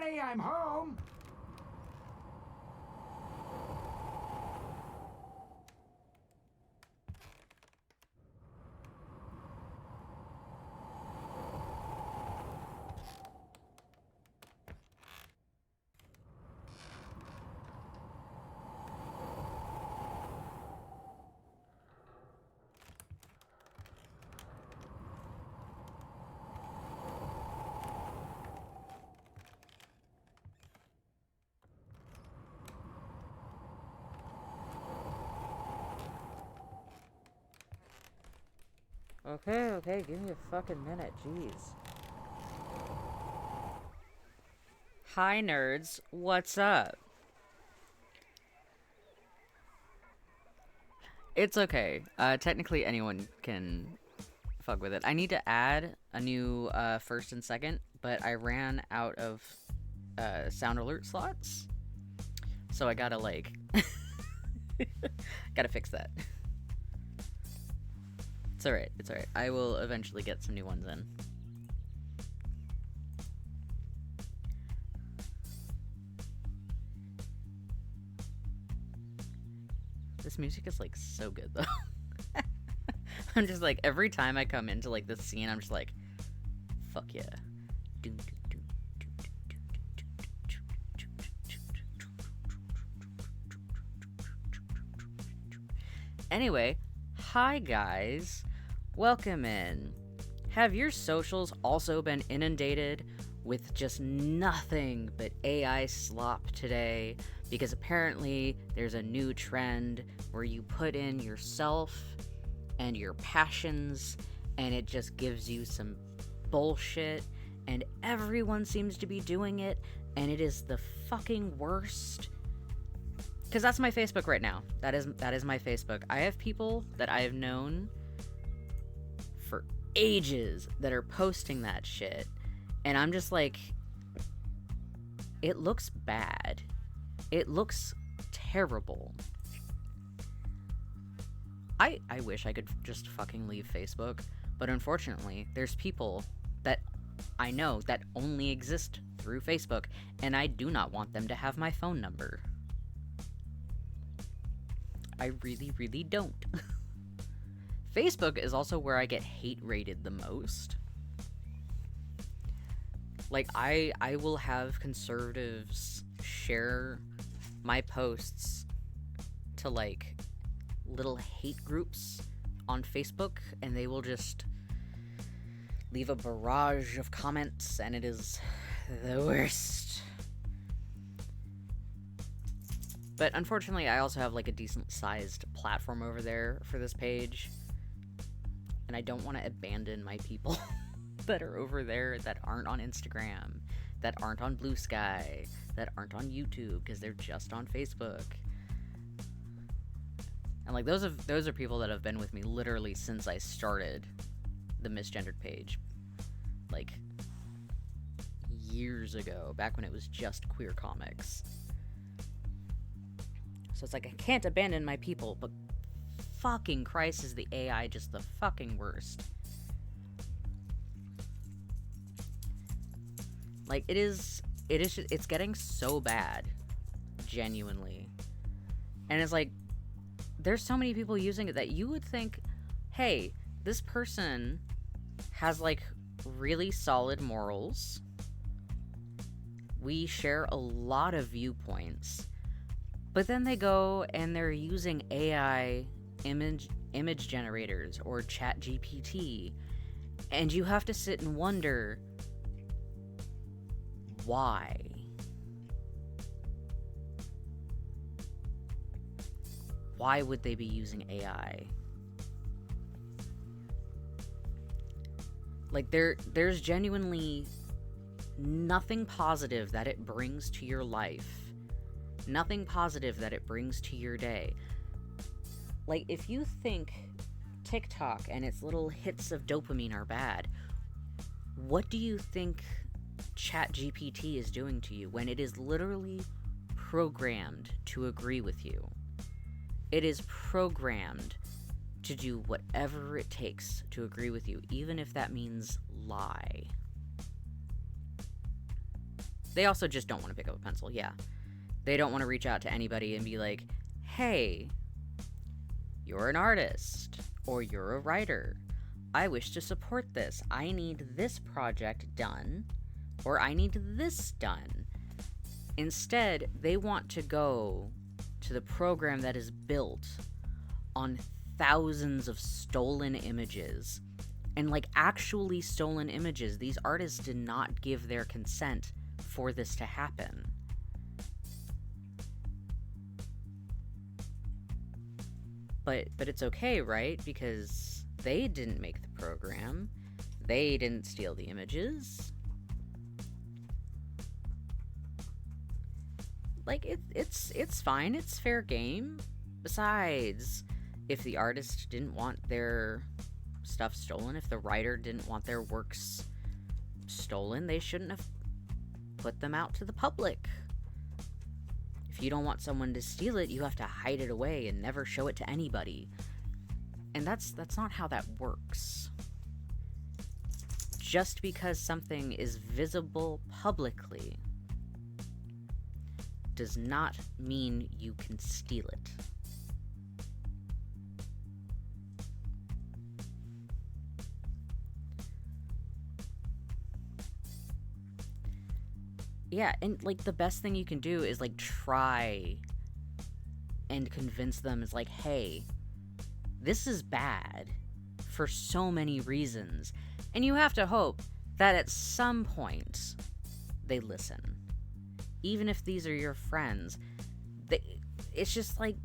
Granny, I'm home! Okay, give me a fucking minute, jeez. Hi, nerds. What's up? It's okay. Technically anyone can fuck with it. I need to add a new, first and second, but I ran out of, sound alert slots. So I gotta, like... gotta fix that. It's alright, it's alright. I will eventually get some new ones in. This music is, like, so good, though. I'm just, like, every time I come into, like, this scene, I'm just like, fuck yeah. Anyway, hi guys. Welcome in. Have your socials also been inundated with just nothing but AI slop today? Because apparently there's a new trend where you put in yourself and your passions and it just gives you some bullshit and everyone seems to be doing it and it is the fucking worst. Because that's my Facebook right now. That is my Facebook. I have people that I have known for ages that are posting that shit. And I'm just like, it looks bad. It looks terrible. I wish I could just fucking leave Facebook. But unfortunately, there's people that I know that only exist through Facebook. And I do not want them to have my phone number. I really, really don't. Facebook is also where I get hate rated the most. Like, I will have conservatives share my posts to, like, little hate groups on Facebook, and they will just leave a barrage of comments, and it is the worst. But unfortunately, I also have, like, a decent-sized platform over there for this page. And I don't want to abandon my people that are over there that aren't on Instagram, that aren't on Blue Sky, that aren't on YouTube, because they're just on Facebook. And, like, those are people that have been with me literally since I started the Misgendered page. Like, years ago, back when it was just queer comics. So it's like, I can't abandon my people, but fucking Christ is the AI just the fucking worst. Like, it's getting so bad. Genuinely. And it's like, there's so many people using it that you would think, hey, this person has, like, really solid morals. We share a lot of viewpoints. But then they go and they're using AI image generators or ChatGPT, and you have to sit and wonder why. Why would they be using AI? Like, there's genuinely nothing positive that it brings to your life. Nothing positive that it brings to your day. Like, if you think TikTok and its little hits of dopamine are bad, what do you think ChatGPT is doing to you when it is literally programmed to agree with you? It is programmed to do whatever it takes to agree with you, even if that means lie. They also just don't want to pick up a pencil, yeah. They don't want to reach out to anybody and be like, hey, you're an artist, or you're a writer. I wish to support this. I need this project done, or I need this done. Instead, they want to go to the program that is built on thousands of stolen images. And like actually stolen images. These artists did not give their consent for this to happen. But it's okay, right? Because they didn't make the program. They didn't steal the images. Like it's fine. It's fair game. Besides, if the artist didn't want their stuff stolen, if the writer didn't want their works stolen, they shouldn't have put them out to the public. If you don't want someone to steal it, you have to hide it away and never show it to anybody. And that's not how that works. Just because something is visible publicly does not mean you can steal it. Yeah, and like the best thing you can do is like try and convince them is like, hey, this is bad for so many reasons. And you have to hope that at some point they listen. Even if these are your friends, it's just like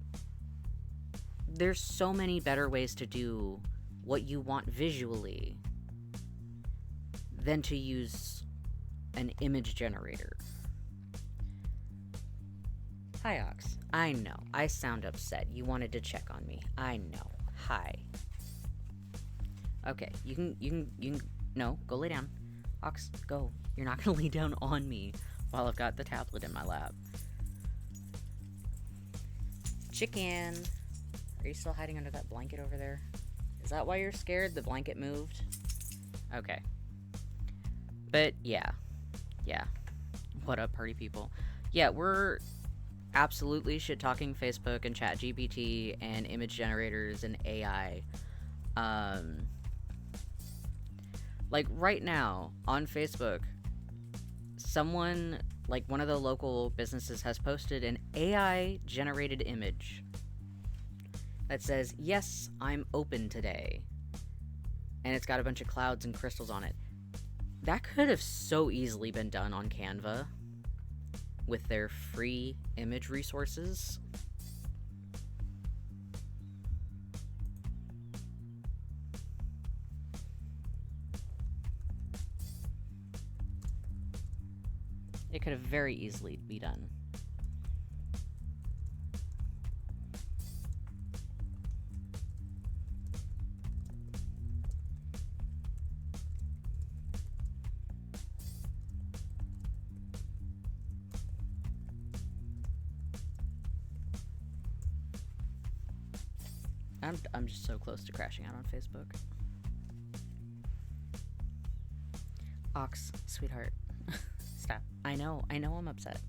there's so many better ways to do what you want visually than to use an image generator. Hi, Ox. I know. I sound upset. You wanted to check on me. I know. Hi. Okay, you can, no, go lay down. Ox, go. You're not gonna lay down on me while I've got the tablet in my lap. Chicken. Are you still hiding under that blanket over there? Is that why you're scared? The blanket moved? Okay. But, yeah. Yeah. What up, party people? Yeah, we're absolutely shit-talking Facebook and ChatGPT and image generators and AI. Like, right now, on Facebook, someone, like, one of the local businesses has posted an AI-generated image that says, yes, I'm open today. And it's got a bunch of clouds and crystals on it. That could have so easily been done on Canva with their free image resources. It could have very easily be done. I'm just so close to crashing out on Facebook. Ox, sweetheart. Stop. I know I'm upset.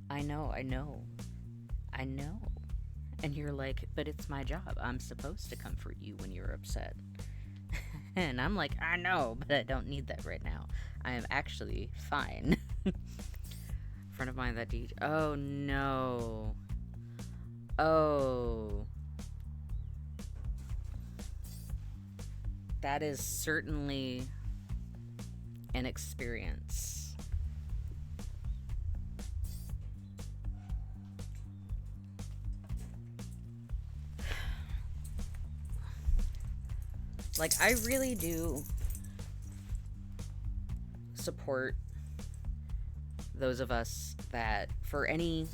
I know. And you're like, but it's my job. I'm supposed to comfort you when you're upset. And I'm like, I know, but I don't need that right now. I am actually fine. Friend of mine that DJ. Oh no. Oh. That is certainly an experience. Like, I really do support those of us that, for any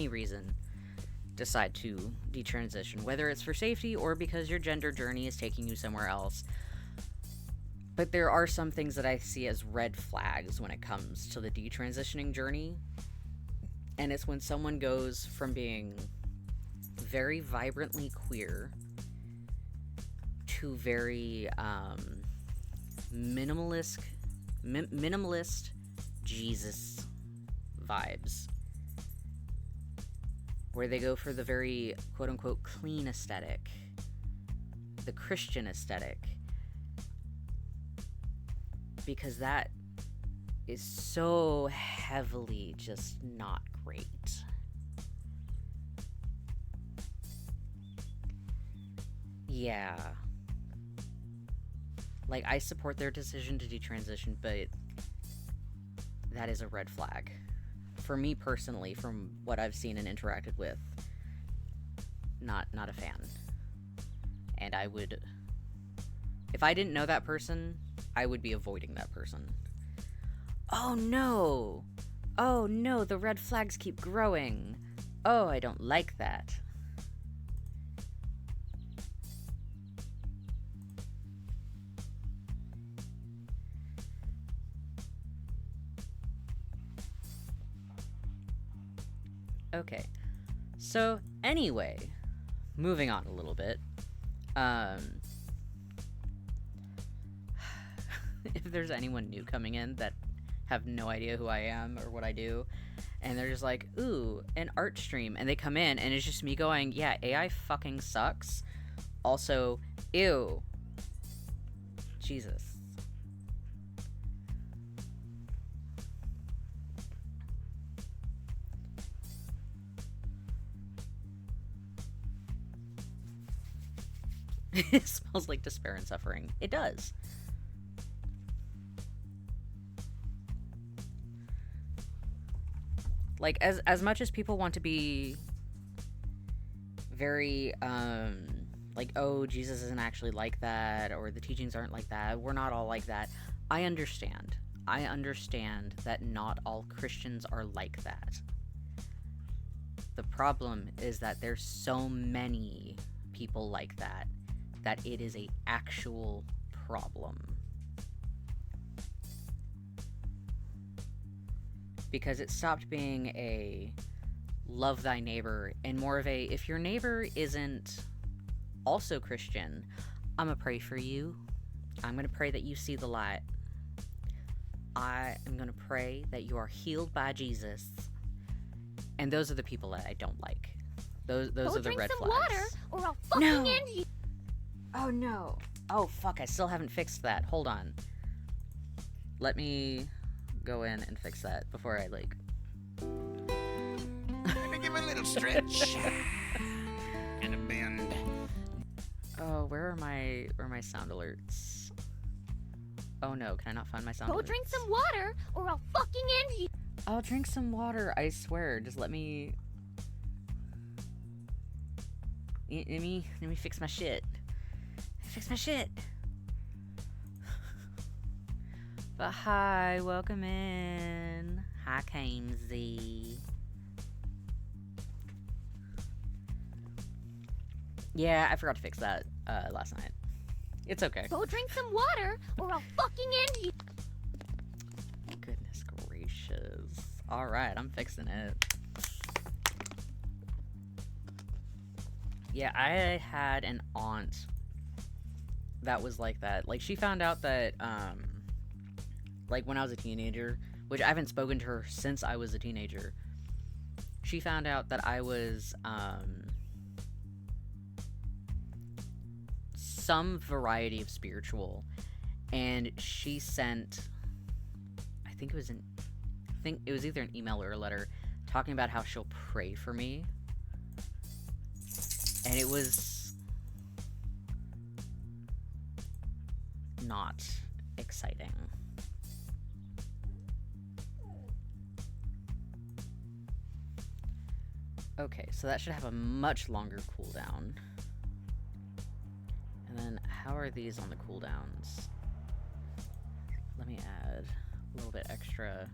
reason, decide to detransition, whether it's for safety or because your gender journey is taking you somewhere else. But there are some things that I see as red flags when it comes to the detransitioning journey. And it's when someone goes from being very vibrantly queer to very minimalist Jesus vibes, where they go for the very quote-unquote clean aesthetic, the Christian aesthetic, because that is so heavily just not great. Yeah. Like, I support their decision to detransition, but that is a red flag. For me personally, from what I've seen and interacted with, not a fan. And I would, if I didn't know that person, I would be avoiding that person. Oh no! Oh no, the red flags keep growing. Oh, I don't like that. Okay, so anyway, moving on a little bit. If there's anyone new coming in that have no idea who I am or what I do, and they're just like, ooh, an art stream, and they come in and it's just me going, yeah, AI fucking sucks. Also, ew. Jesus. It smells like despair and suffering. It does. Like, as much as people want to be very, like, oh, Jesus isn't actually like that, or the teachings aren't like that, we're not all like that. I understand. I understand that not all Christians are like that. The problem is that there's so many people like that it is a actual problem. Because it stopped being a love thy neighbor and more of a, if your neighbor isn't also Christian, I'm gonna pray for you. I'm gonna pray that you see the light. I am gonna pray that you are healed by Jesus. And those are the people that I don't like. Those are the red flags. Go drink some water, or I'll fucking end you. Oh no. Oh fuck, I still haven't fixed that. Hold on. Let me go in and fix that before I, like... Let me give a little stretch. And a bend. Oh, where are my sound alerts? Oh no, can I not find my sound alerts? Go drink some water, or I'll fucking end you. I'll drink some water, I swear. Just let me... Let me fix my shit. Fix my shit. But hi, welcome in. Hi, Kamesy. Yeah, I forgot to fix that last night. It's okay. Go drink some water, or I'll fucking end you. Goodness gracious. Alright, I'm fixing it. Yeah, I had an aunt that was like that. Like, she found out that, like, when I was a teenager, which I haven't spoken to her since I was a teenager, she found out that I was, some variety of spiritual, and she sent, I think it was either an email or a letter, talking about how she'll pray for me, and it was not exciting. Okay, so that should have a much longer cooldown. And then, how are these on the cooldowns? Let me add a little bit extra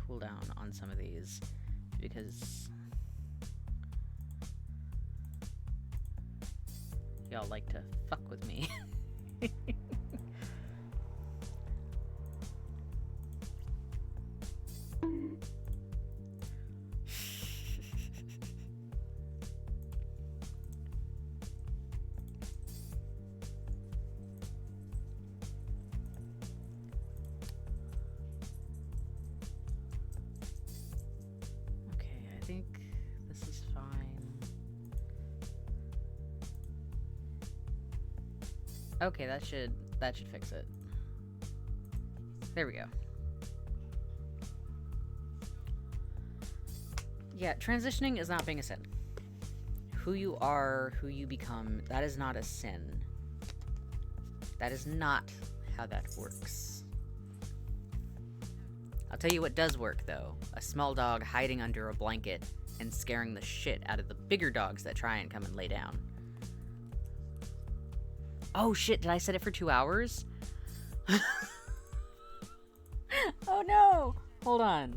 cooldown on some of these, because y'all like to fuck with me. think this is fine. Okay, that should fix it. There we go. Yeah, transitioning is not being a sin. Who you are, who you become, that is not a sin. That is not how that works. I'll tell you what does work, though. A small dog hiding under a blanket and scaring the shit out of the bigger dogs that try and come and lay down. Oh shit, did I set it for 2 hours? Oh no! Hold on.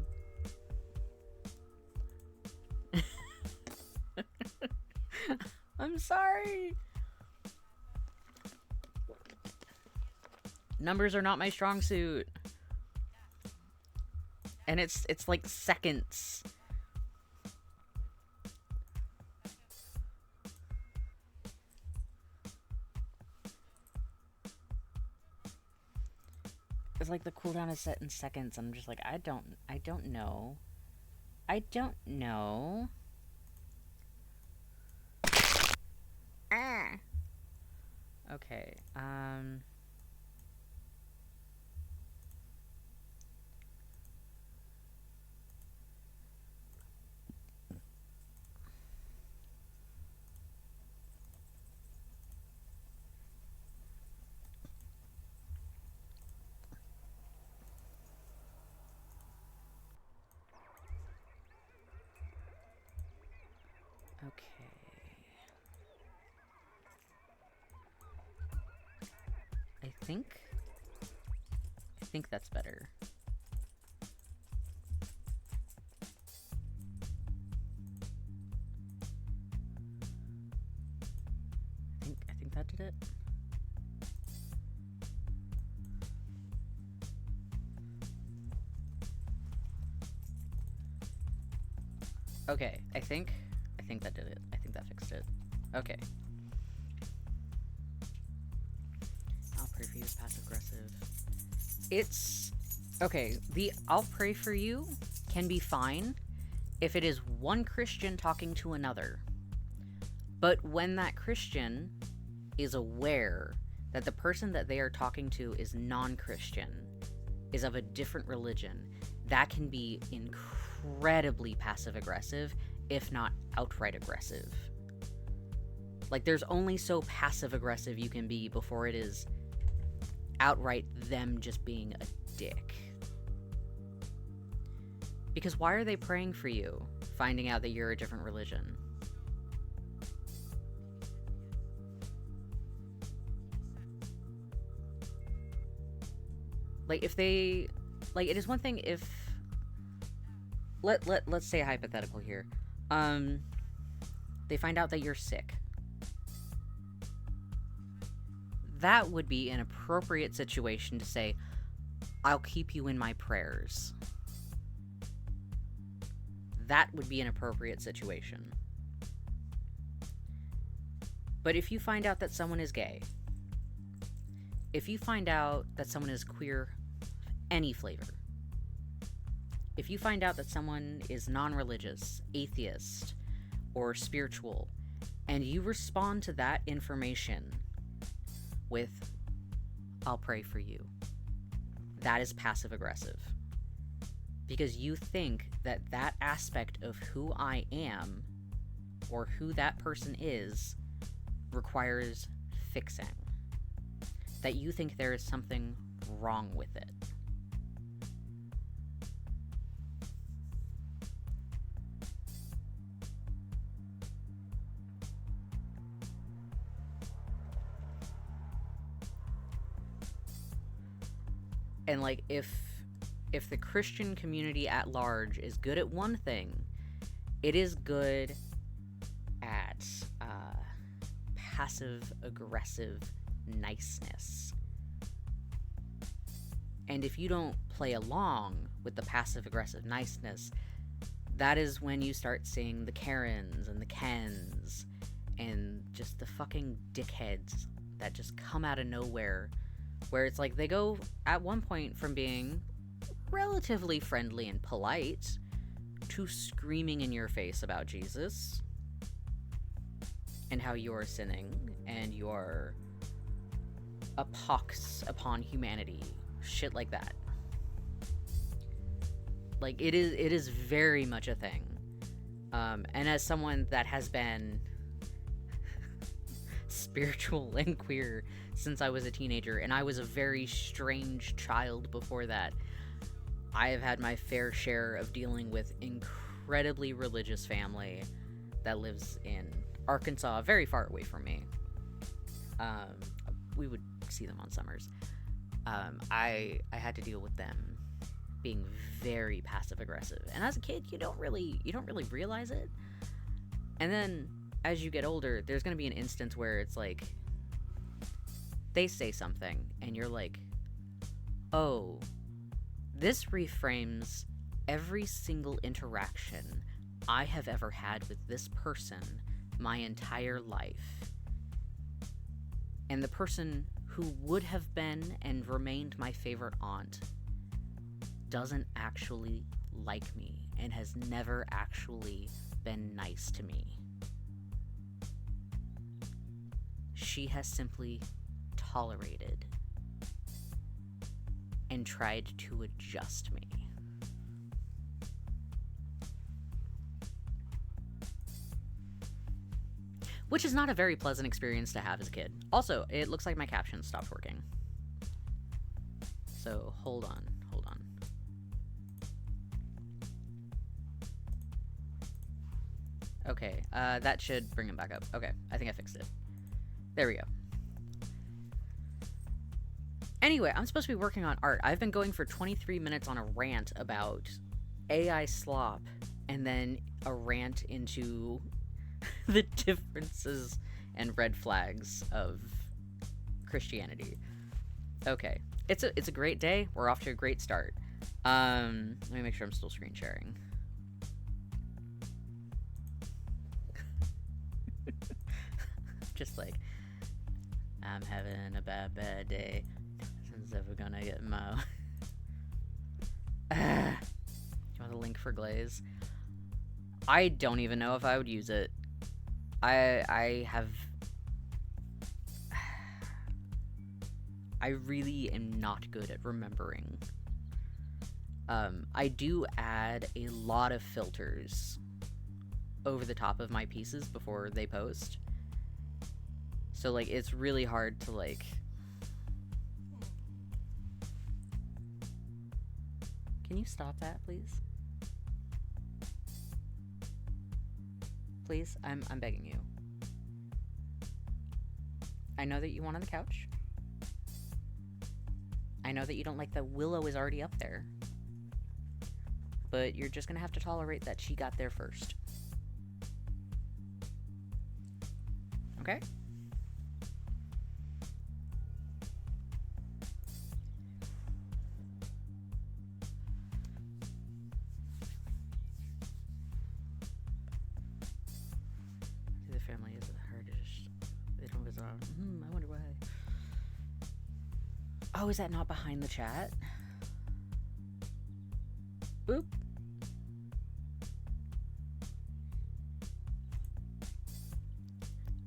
I'm sorry. Numbers are not my strong suit. And it's like seconds. It's like the cooldown is set in seconds. I'm just like, I don't know. I don't know. Ah. Okay. Okay. I think that's better. I think that did it. Okay, I think that did it. I think that fixed it. Okay. I'll pray for you is passive aggressive. It's okay, the I'll pray for you can be fine if it is one Christian talking to another. But when that Christian is aware that the person that they are talking to is non-Christian, is of a different religion, that can be incredibly passive aggressive, if not outright aggressive. Like, there's only so passive aggressive you can be before it is outright them just being a dick. Because why are they praying for you, finding out that you're a different religion? Like, if they... Like, it is one thing if... Let's say a hypothetical here. They find out that you're sick. That would be an appropriate situation to say, I'll keep you in my prayers. That would be an appropriate situation. But if you find out that someone is gay, if you find out that someone is queer, any flavor, if you find out that someone is non-religious, atheist, or spiritual, and you respond to that information with, I'll pray for you, that is passive-aggressive. Because you think that that aspect of who I am, or who that person is, requires fixing. That you think there is something wrong with it. And like, if the Christian community at large is good at one thing, it is good at passive-aggressive niceness. And if you don't play along with the passive-aggressive niceness, that is when you start seeing the Karens and the Kens and just the fucking dickheads that just come out of nowhere, where it's like they go at one point from being relatively friendly and polite to screaming in your face about Jesus and how you are sinning and you are a pox upon humanity, shit like that. Like, it is very much a thing. And as someone that has been spiritual and queer since I was a teenager, and I was a very strange child before that, I have had my fair share of dealing with incredibly religious family that lives in Arkansas, very far away from me. We would see them on summers. I had to deal with them being very passive aggressive, and as a kid, you don't really realize it. And then as you get older, there's gonna be an instance where it's like they say something, and you're like, oh, this reframes every single interaction I have ever had with this person my entire life. And the person who would have been and remained my favorite aunt doesn't actually like me and has never actually been nice to me. She has simply tolerated and tried to adjust me. Which is not a very pleasant experience to have as a kid. Also, it looks like my captions stopped working. So, hold on. Okay, that should bring him back up. Okay, I think I fixed it. There we go. Anyway, I'm supposed to be working on art. I've been going for 23 minutes on a rant about AI slop, and then a rant into the differences and red flags of Christianity. Okay, it's a great day. We're off to a great start. Let me make sure I'm still screen sharing. Just like, I'm having a bad day. Nothing's ever gonna get mo. You want a link for Glaze? I don't even know if I would use it. I really am not good at remembering. I do add a lot of filters over the top of my pieces before they post. So, like, it's really hard to, like... Can you stop that, please? Please? I'm begging you. I know that you want on the couch. I know that you don't like that Willow is already up there. But you're just gonna have to tolerate that she got there first. Okay? The family is the hardest. They don't visit on. I wonder why. Oh, is that not behind the chat? Boop.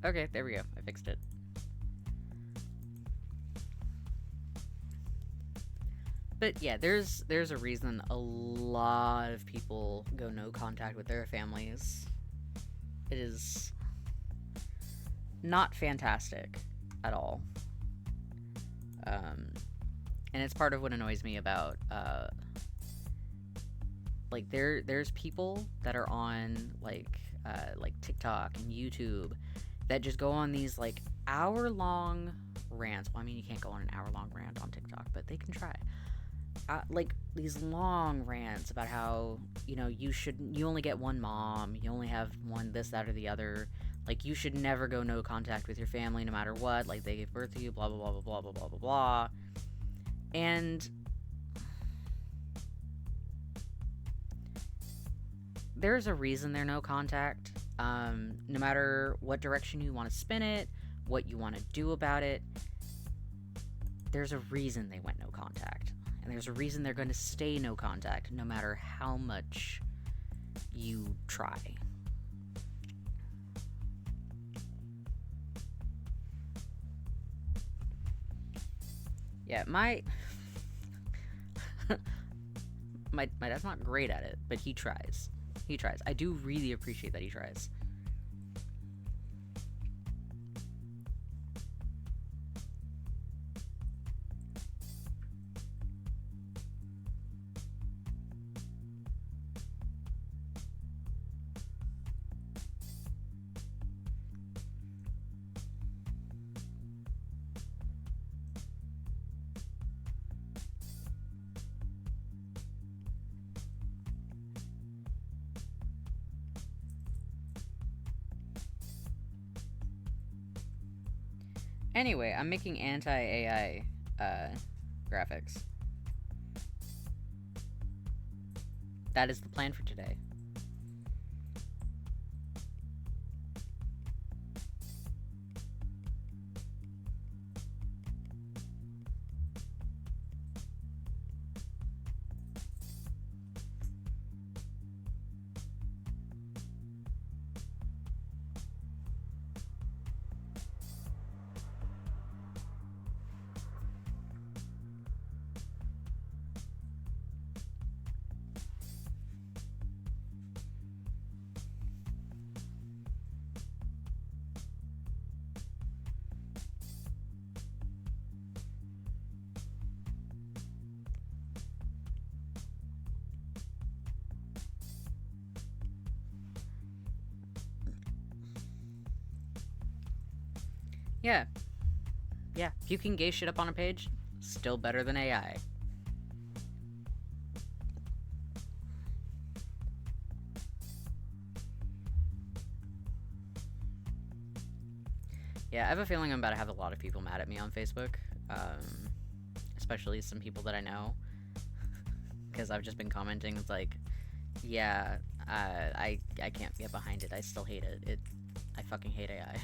Okay, there we go. I fixed it. But yeah, there's a reason a lot of people go no contact with their families. It is not fantastic at all. And it's part of what annoys me about like there's people that are on like TikTok and YouTube that just go on these like hour-long rants. Well, I mean, you can't go on an hour-long rant on TikTok, but they can try. Like these long rants about how, you know, you only get one mom, you only have one this, that, or the other. Like, you should never go no contact with your family no matter what. Like, they gave birth to you, blah, blah, blah, blah, blah, blah, blah, blah, blah. And there's a reason they're no contact. No matter what direction you want to spin it, what you want to do about it, there's a reason they went no contact. And there's a reason they're going to stay no contact, no matter how much you try. Yeah, my dad's not great at it, but he tries. He tries. I do really appreciate that he tries. Anyway, I'm making anti-AI graphics. That is the plan for today. Yeah. Yeah, if you can gay shit up on a page, still better than AI. Yeah, I have a feeling I'm about to have a lot of people mad at me on Facebook. Especially some people that I know. Because I've just been commenting, it's like, yeah, I can't get behind it. I still hate it. I fucking hate AI.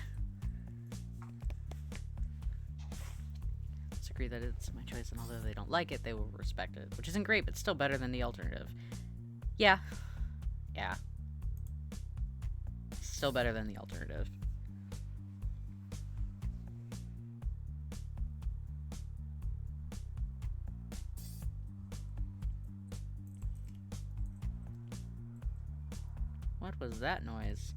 Agree that it's my choice, and although they don't like it, they will respect it, which isn't great, but still better than the alternative. Yeah. Still better than the alternative. What was that noise?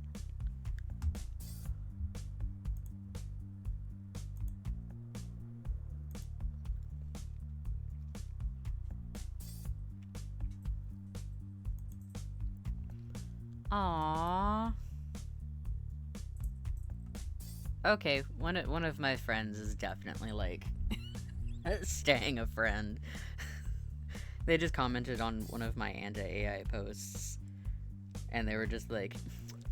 Aww. Okay, one of my friends is definitely like staying a friend. They just commented on one of my anti-AI posts, and they were just like,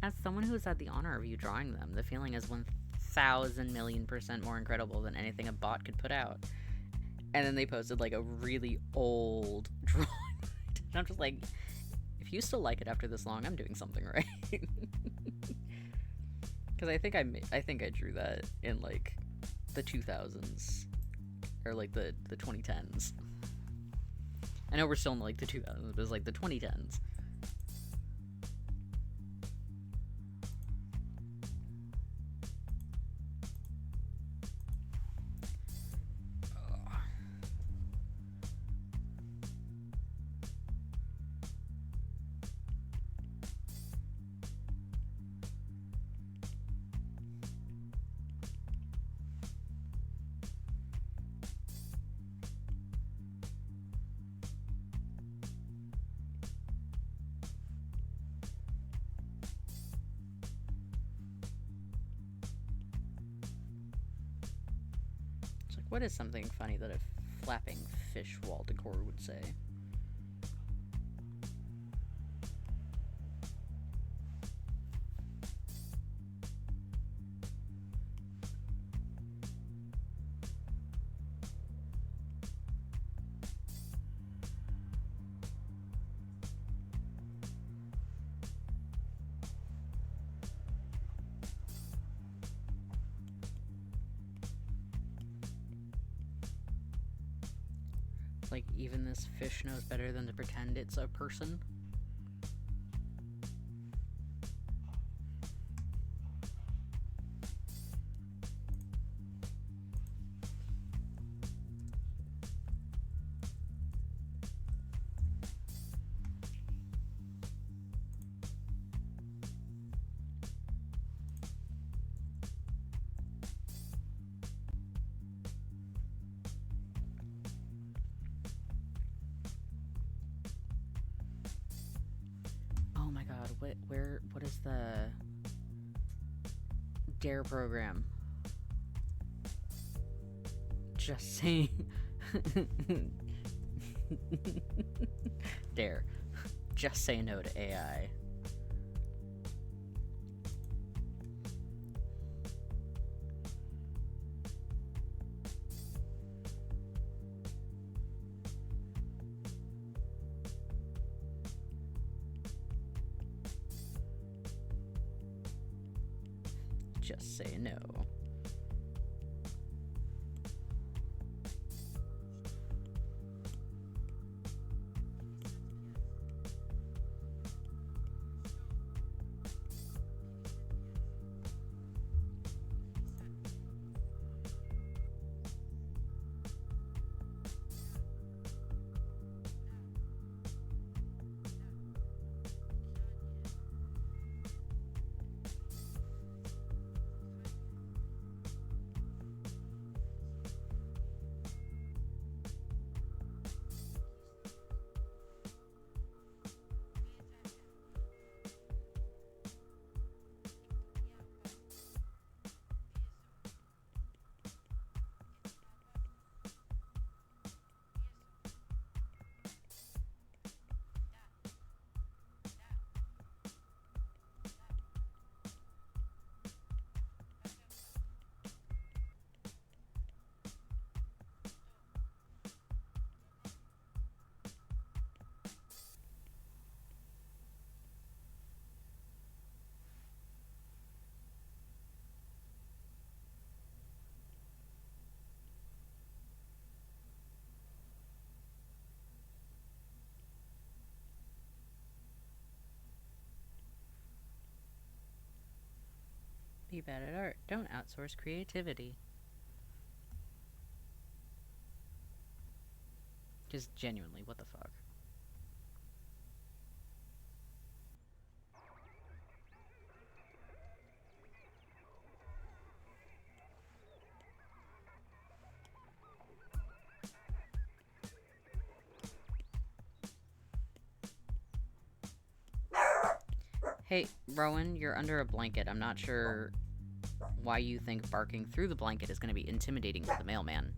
as someone who has had the honor of you drawing them, the feeling is 1,000,000,000% more incredible than anything a bot could put out. And then they posted like a really old drawing. And I'm just like, if you still like it after this long, I'm doing something right. Because I think I drew that in like the 2000s or like the 2010s. I know we're still in like the 2000s, but it was like the 2010s. What is something funny that a flapping fish wall decor would say? Like, even this fish knows better than to pretend it's a person? what is the Dare program? Just saying. Dare. Just say no to AI. Just say no. Be bad at art. Don't outsource creativity. Just genuinely, what the fuck? Hey, Rowan, you're under a blanket. I'm not sure why you think barking through the blanket is going to be intimidating to the mailman.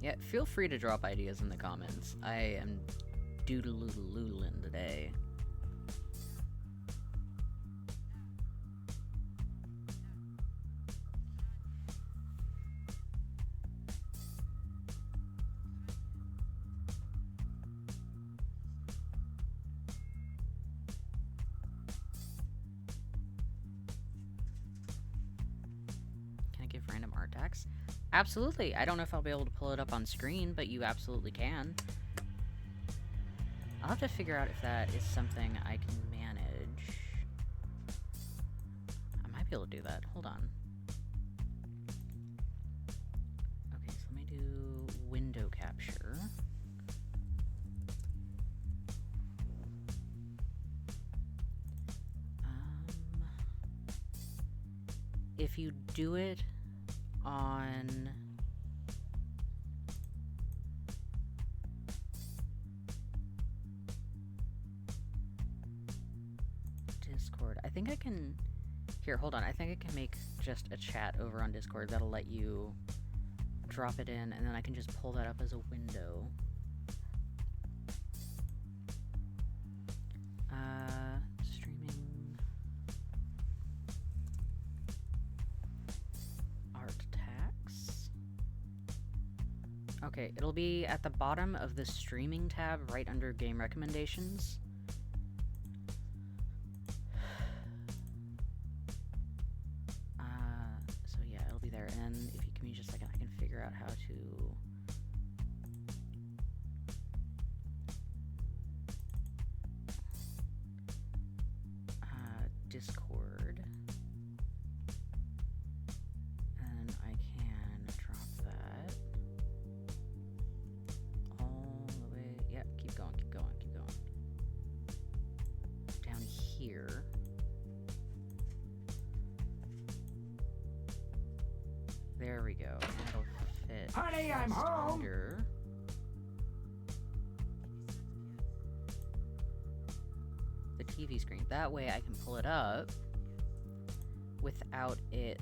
Yeah, feel free to drop ideas in the comments. I am doodle-loodle-loodling today. Can I give random art tags? Absolutely. I don't know if I'll be able to pull it up on screen, but you absolutely can. I'll have to figure out if that is something I can manage. I might be able to do that. Hold on. Okay, so let me do window capture. If you do it on Discord, I think I can... Here, hold on. I think I can make just a chat over on Discord that'll let you drop it in, and then I can just pull that up as a window. Streaming... Okay, it'll be at the bottom of the streaming tab right under game recommendations. So yeah, it'll be there. And then if you give me just a second, I can figure out how to... Discord. And I can drop that all the way. Yep, keep going, keep going, keep going. Down here. There we go. And it'll fit. Honey, I'm just home. Under. The TV screen. That way I can pull it up without it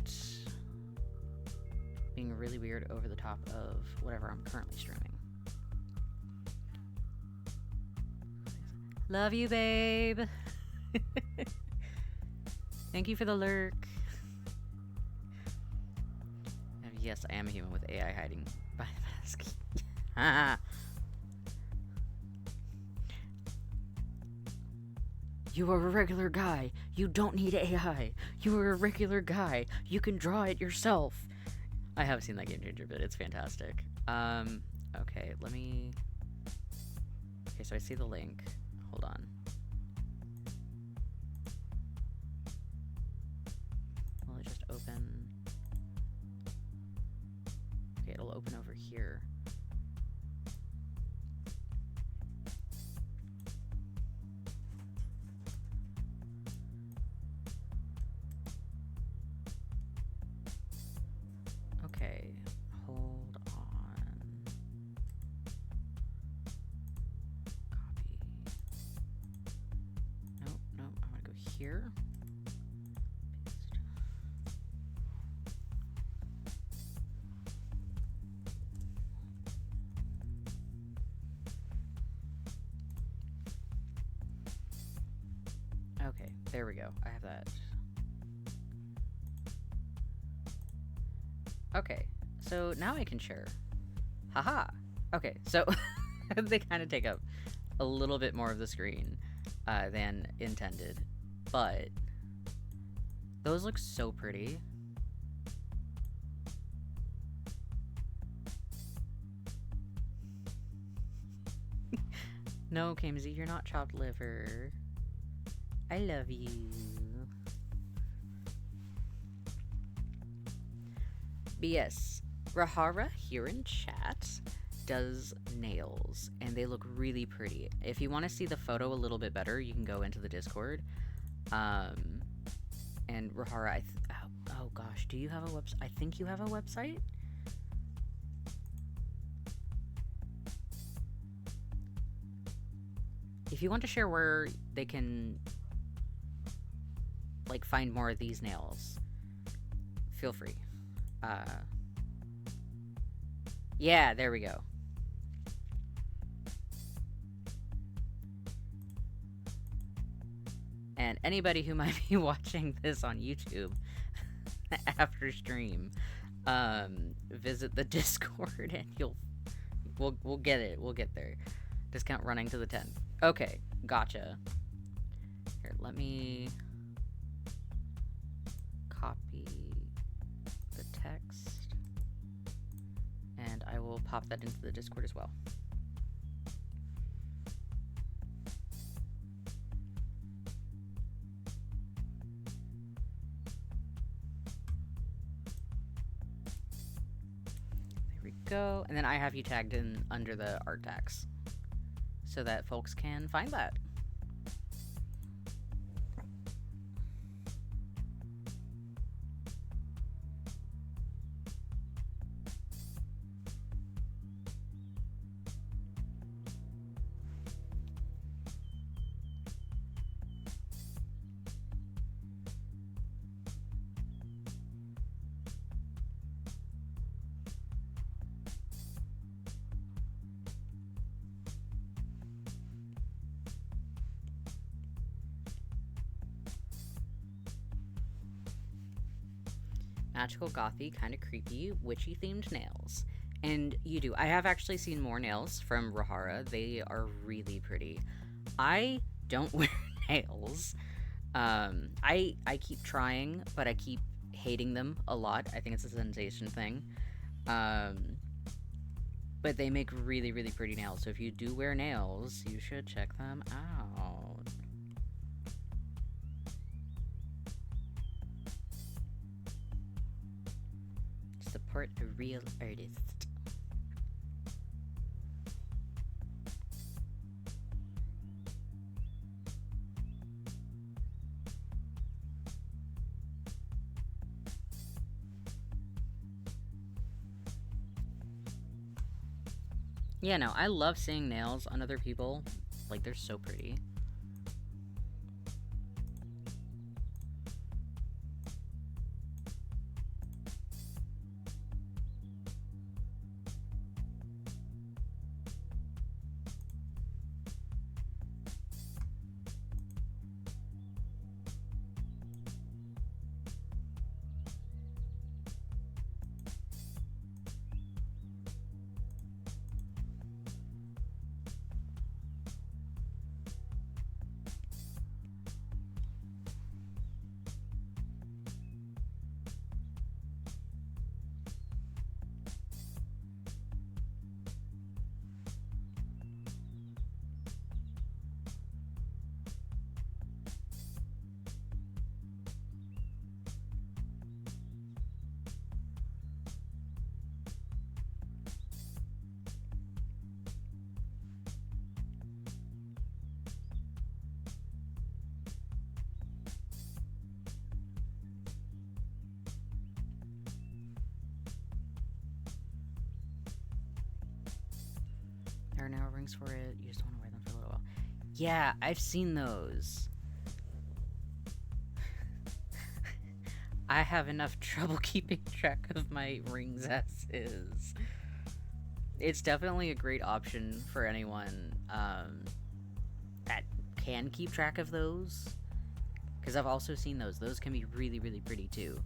being really weird over the top of whatever I'm currently streaming. Love you, babe. Thank you for the lurk. And yes, I am a human with AI hiding by the mask. You are a regular guy. You don't need AI. You are a regular guy. You can draw it yourself. I have seen that Game Changer bit. It's fantastic. Okay, let me... Okay, so I see the link. Hold on. Will it just open? Okay, it'll open over here. Okay, hold on. Copy. Nope, nope, I'm gonna go here. Paste. Okay, there we go. I have that. Okay, so now I can share. Haha! Okay, so they kind of take up a little bit more of the screen than intended, but those look so pretty. No, Kamzy, you're not chopped liver. I love you. But yes, Rahara here in chat does nails, and they look really pretty. If you want to see the photo a little bit better, you can go into the Discord. And Rahara, oh gosh, do you have a website? I think you have a website? If you want to share where they can, like, find more of these nails, feel free. Yeah, there we go. And anybody who might be watching this on YouTube after stream, visit the Discord and we'll get it. We'll get there. Discount running to the 10th. Okay, gotcha. Here, let me copy the text, and I will pop that into the Discord as well. There we go. And then I have you tagged in under the art tags so that folks can find that. Magical, gothy, kind of creepy, witchy themed nails. And you do. I have actually seen more nails from Rahara. They are really pretty. I don't wear nails. I keep trying, but I keep hating them a lot. I think it's a sensation thing. Um, but they make really, really pretty nails. So if you do wear nails, you should check them out. Support a real artist. Yeah, no, I love seeing nails on other people. Like, they're so pretty. There are now rings for it. You just want to wear them for a little while. Yeah, I've seen those. I have enough trouble keeping track of my rings as is. It's definitely a great option for anyone that can keep track of those. Because I've also seen those. Those can be really, really pretty too.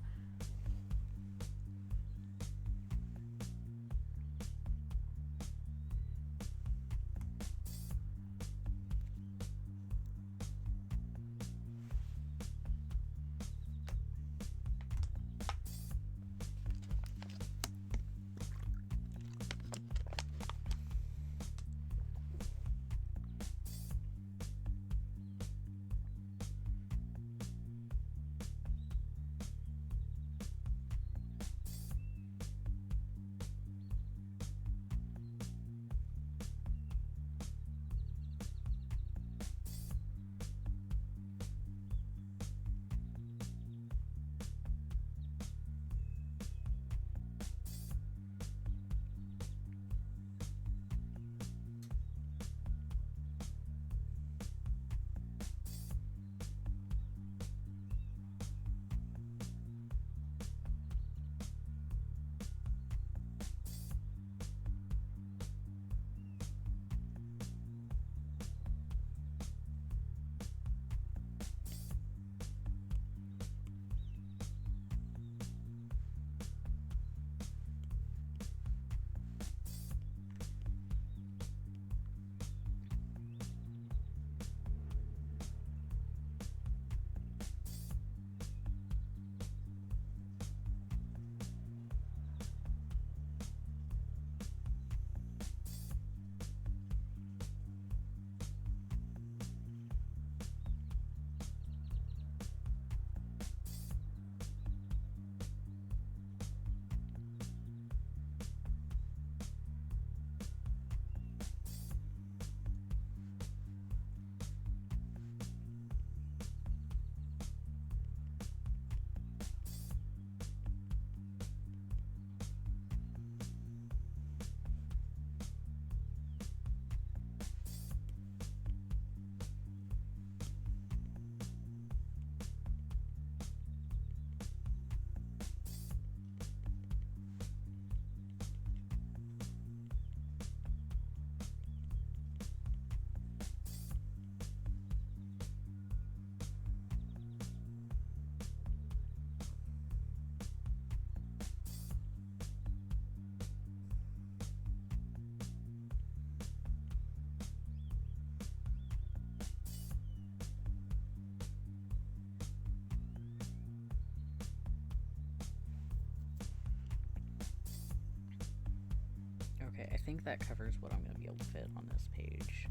Okay, I think that covers what I'm going to be able to fit on this page.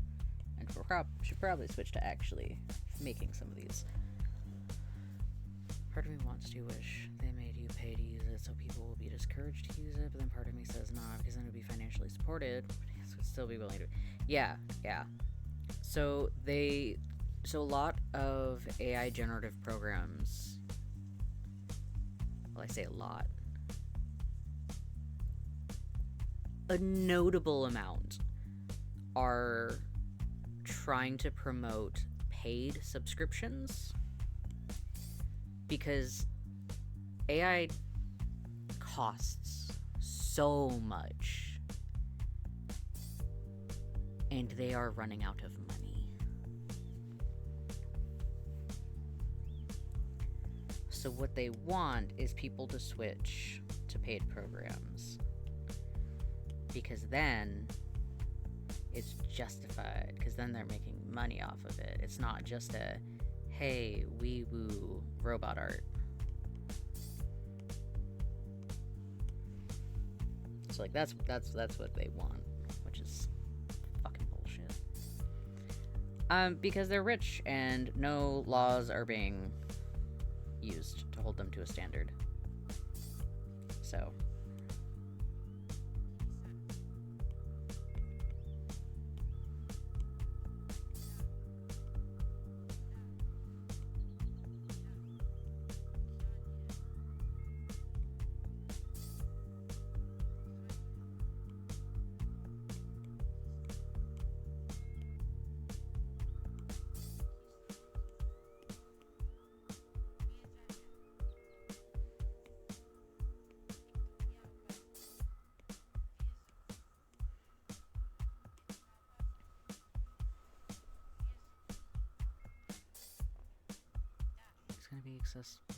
And we should probably switch to actually making some of these. Part of me wants to wish they made you pay to use it so people will be discouraged to use it, but then part of me says not, because then it would be financially supported, but it would still be willing to. Yeah. So a lot of AI generative programs, well, I say a lot, a notable amount are trying to promote paid subscriptions because AI costs so much and they are running out of money. So what they want is people to switch to paid programs, because then it's justified, because then they're making money off of it. It's not just a, hey, wee woo robot art. So like that's what they want, which is fucking bullshit. Because they're rich and no laws are being used to hold them to a standard. So it's gonna be accessible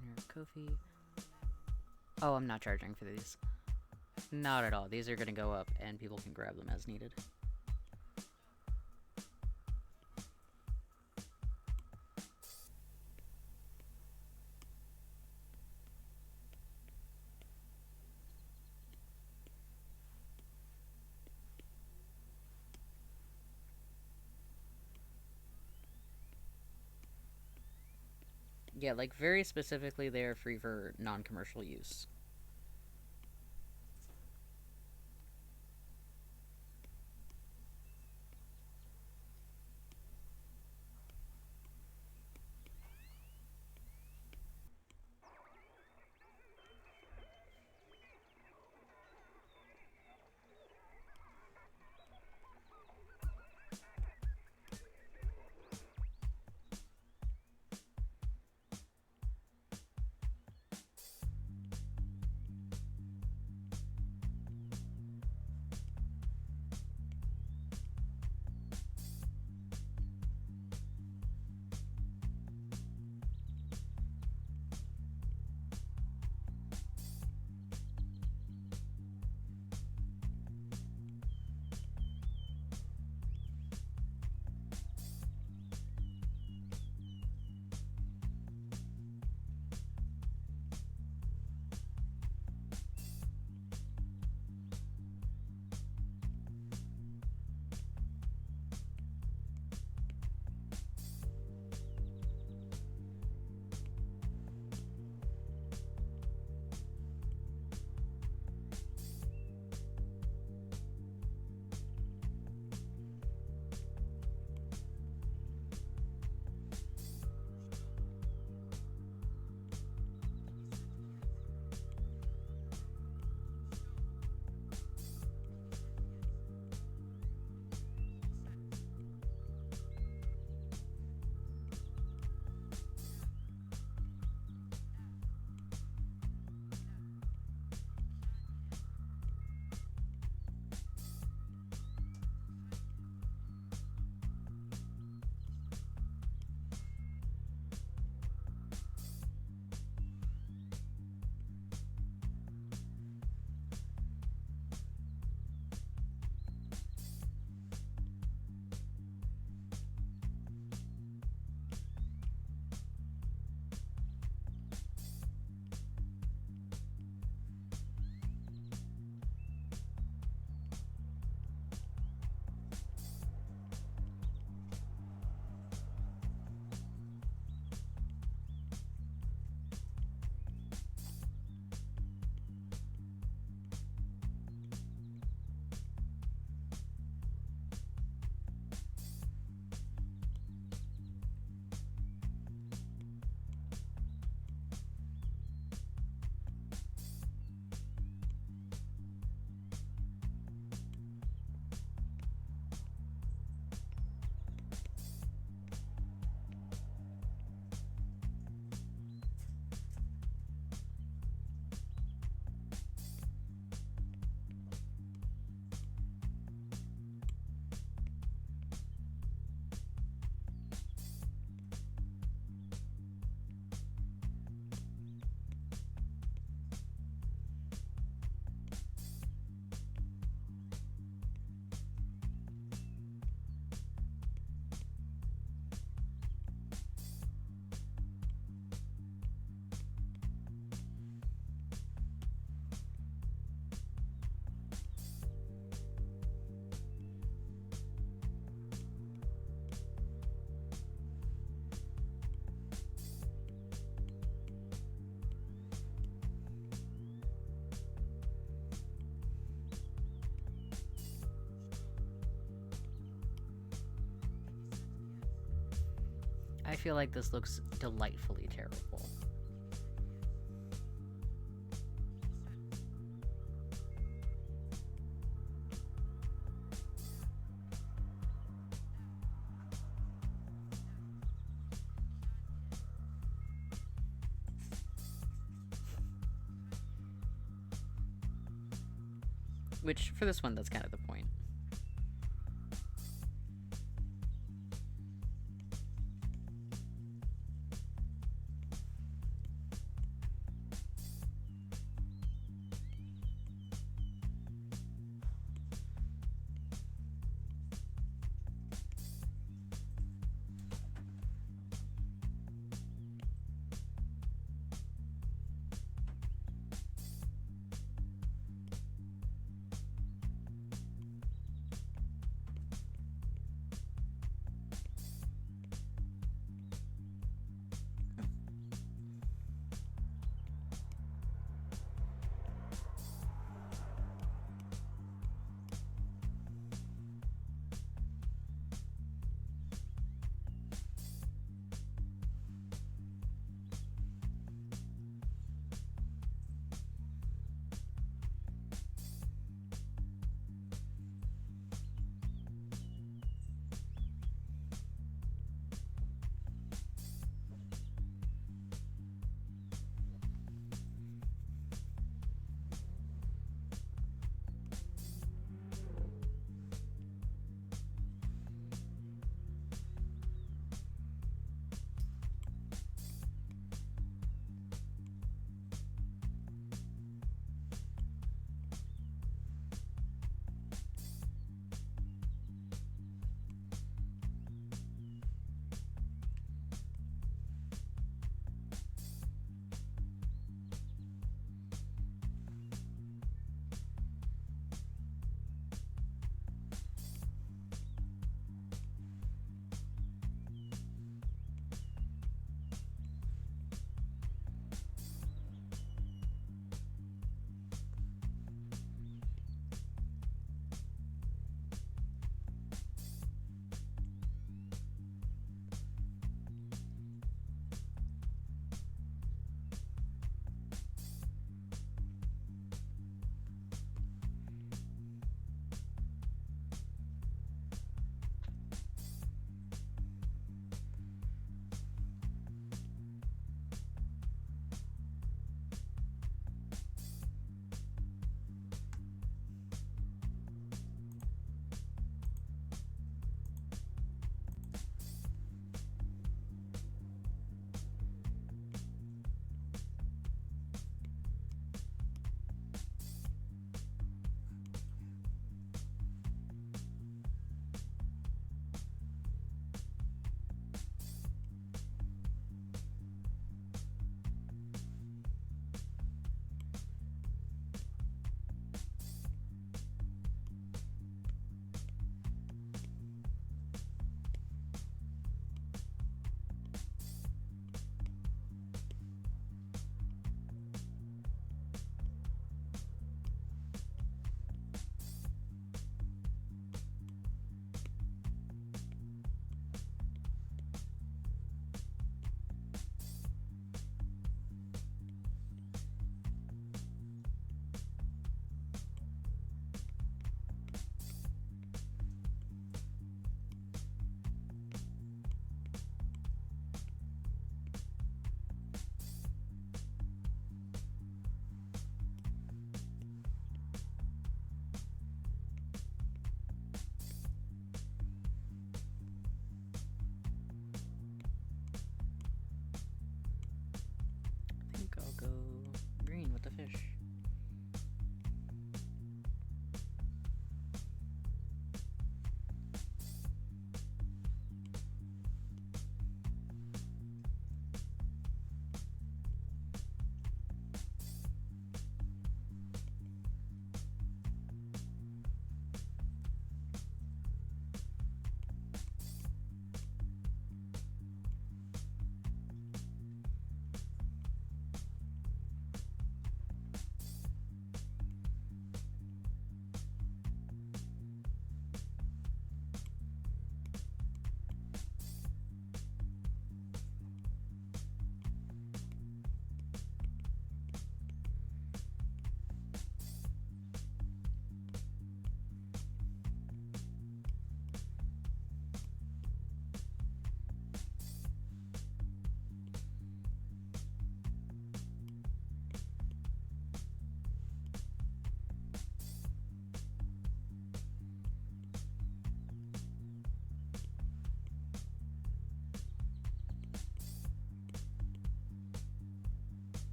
in your Ko-fi. Oh, I'm not charging for these. Not at all. These are gonna go up and people can grab them as needed. Yeah, like very specifically they are free for non-commercial use. feel like this looks delightfully terrible. Which, for this one, that's kind of the point.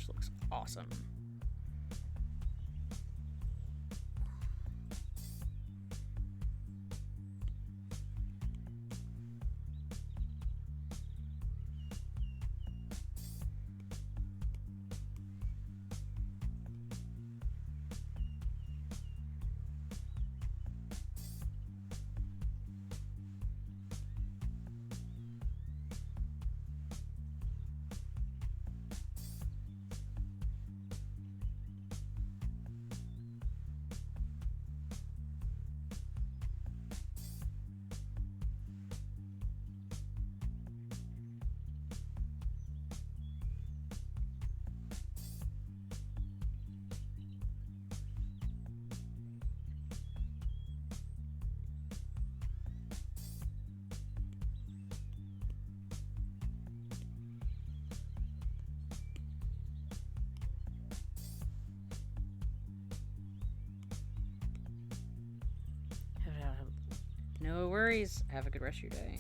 looks awesome. No worries. Have a good rest of your day.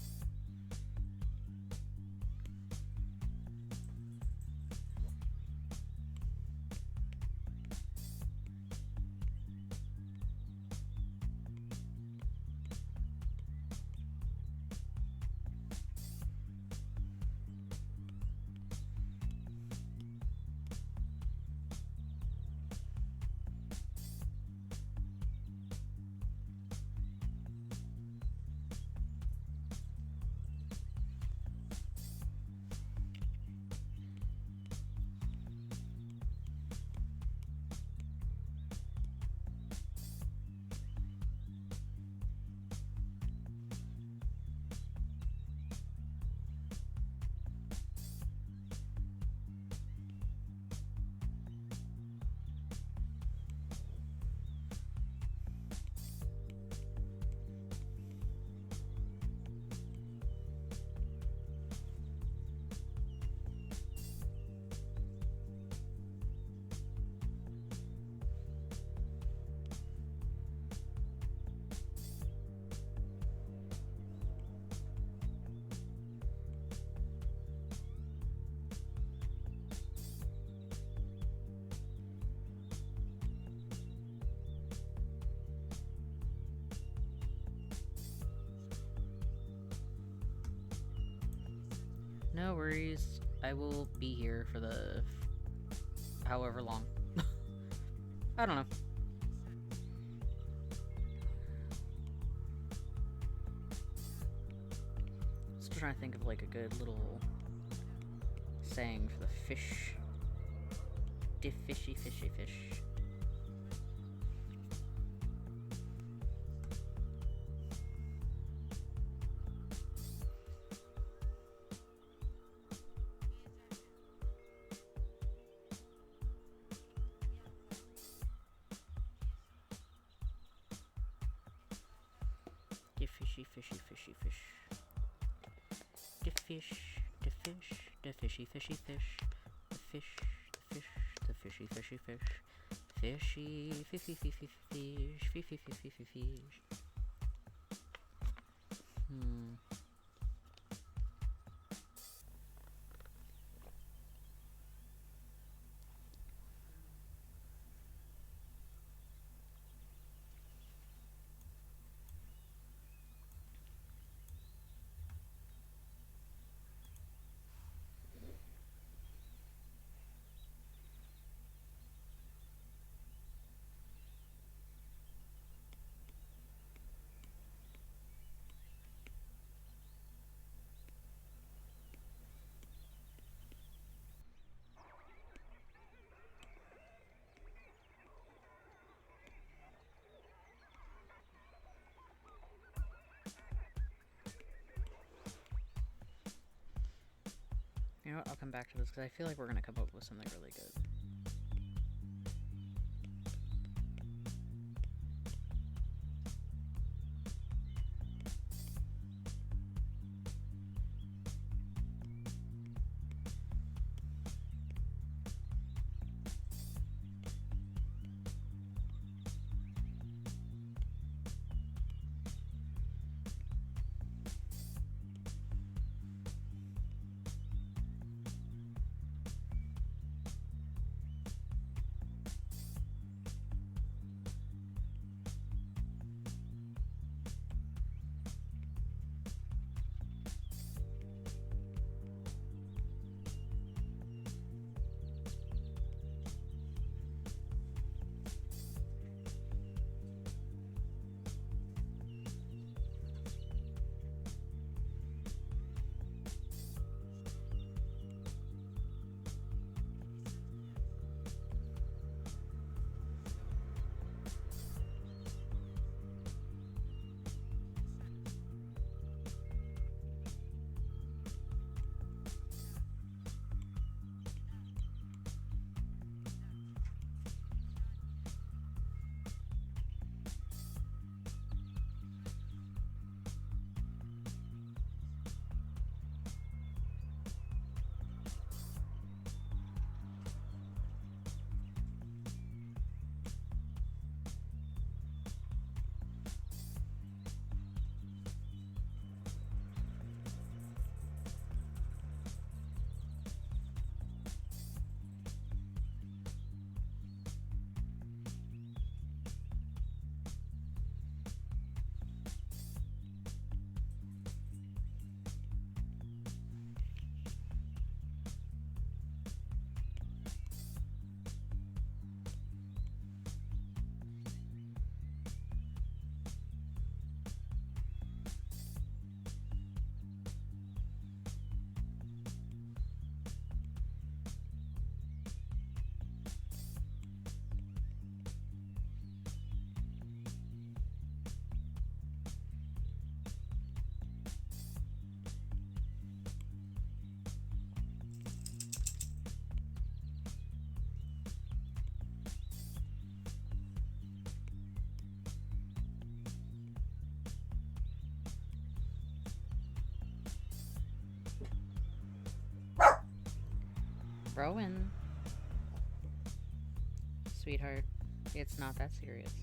No worries. I will be here for the however long. I don't know. Still trying to think of like a good little saying for the fish. Fishy, fishy, fish. Fishy, fishy, fishy, fish. The fish, the fish, the fishy, fishy, fish. The fish, the fish, the fishy, fishy, fish. Fishy, fishy, fishy, fish, fishy, fishy, fishy, fish. You know what? I'll come back to this because I feel like we're gonna come up with something really good. Rowan. Sweetheart, it's not that serious.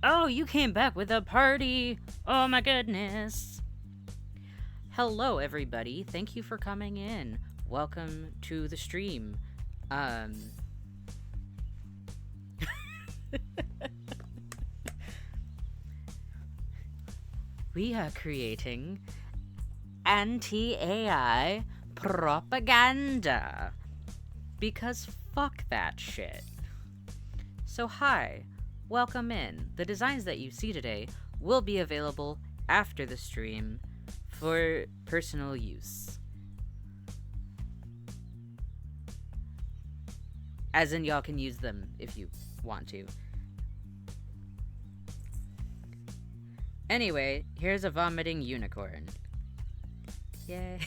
Oh, you came back with a party! Oh my goodness! Hello, everybody. Thank you for coming in. Welcome to the stream. We are creating anti-AI propaganda. Because fuck that shit. So hi, welcome in. The designs that you see today will be available after the stream for personal use. As in, y'all can use them if you want to. Anyway, here's a vomiting unicorn. Yay.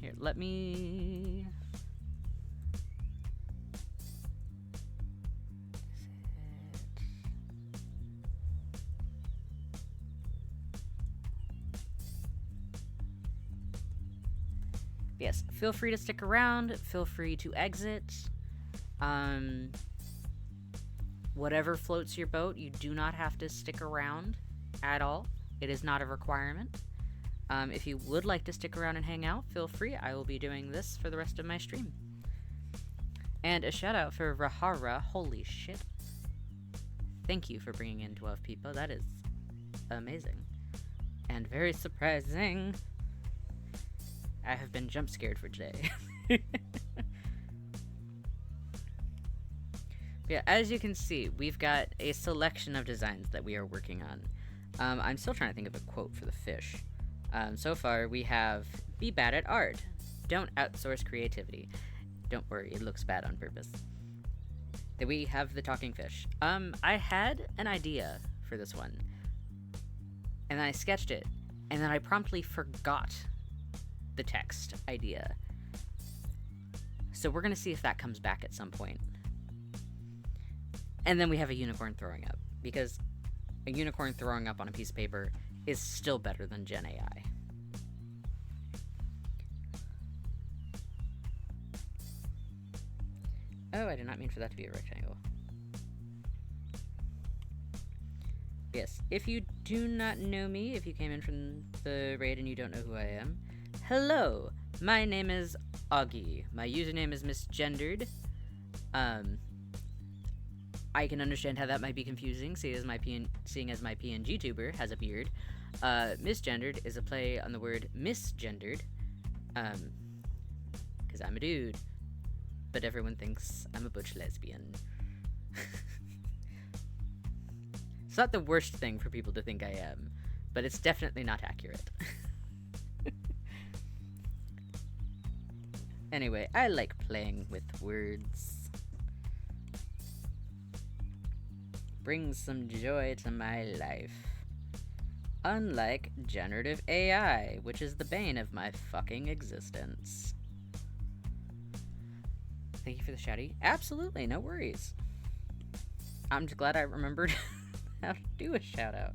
Here, let me... Yes, feel free to stick around, feel free to exit. Whatever floats your boat, you do not have to stick around at all. It is not a requirement. If you would like to stick around and hang out, feel free. I will be doing this for the rest of my stream. And a shout out for Rahara. Holy shit. Thank you for bringing in 12 people. That is amazing. And very surprising. I have been jump scared for today. Yeah, as you can see, we've got a selection of designs that we are working on. I'm still trying to think of a quote for the fish. So far, we have, be bad at art. Don't outsource creativity. Don't worry, it looks bad on purpose. Then we have the talking fish. I had an idea for this one. And then I sketched it. And then I promptly forgot the text idea. So we're gonna see if that comes back at some point. And then we have a unicorn throwing up, because a unicorn throwing up on a piece of paper is still better than Gen AI. Oh, I did not mean for that to be a rectangle. Yes, if you do not know me, if you came in from the raid and you don't know who I am, hello! My name is Augie. My username is misgendered. I can understand how that might be confusing, seeing as my PNG tuber has a beard. Misgendered is a play on the word misgendered, because I'm a dude, but everyone thinks I'm a butch lesbian. It's not the worst thing for people to think I am, but it's definitely not accurate. Anyway, I like playing with words. Brings some joy to my life. Unlike generative AI, which is the bane of my fucking existence. Thank you for the shouty. Absolutely, no worries. I'm just glad I remembered how to do a shout out.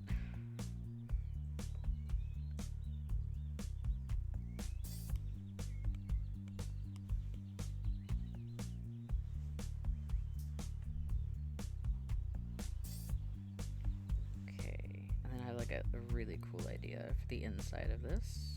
A really cool idea for the inside of this.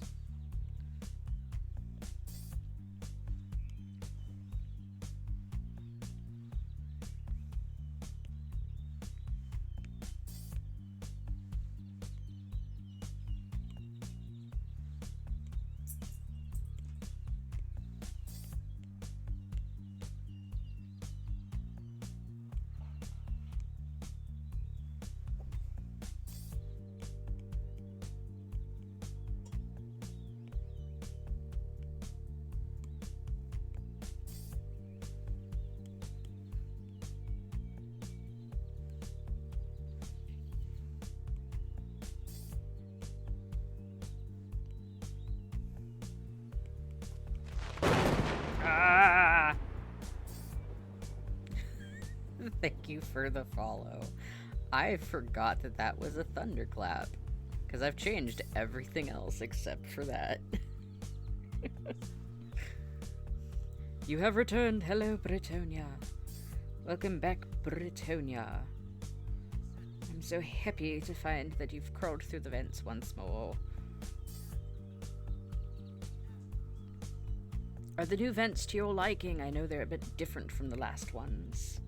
Thank you for the follow. I forgot that that was a thunderclap, because I've changed everything else except for that. You have returned. Hello, Britonia. Welcome back, Britonia. I'm so happy to find that you've crawled through the vents once more. Are the new vents to your liking? I know they're a bit different from the last ones.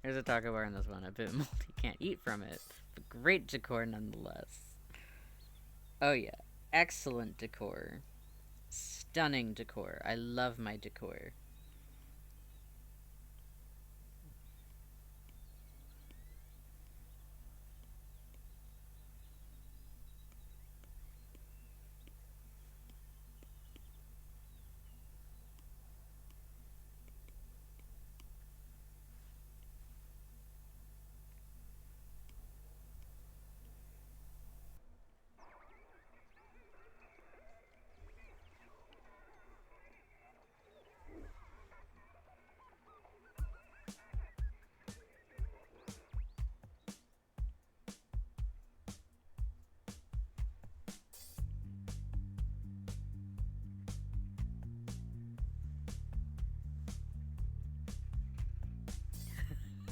There's a taco bar in this one. A bit moldy, can't eat from it. But great decor nonetheless. Oh yeah, excellent decor. Stunning decor. I love my decor.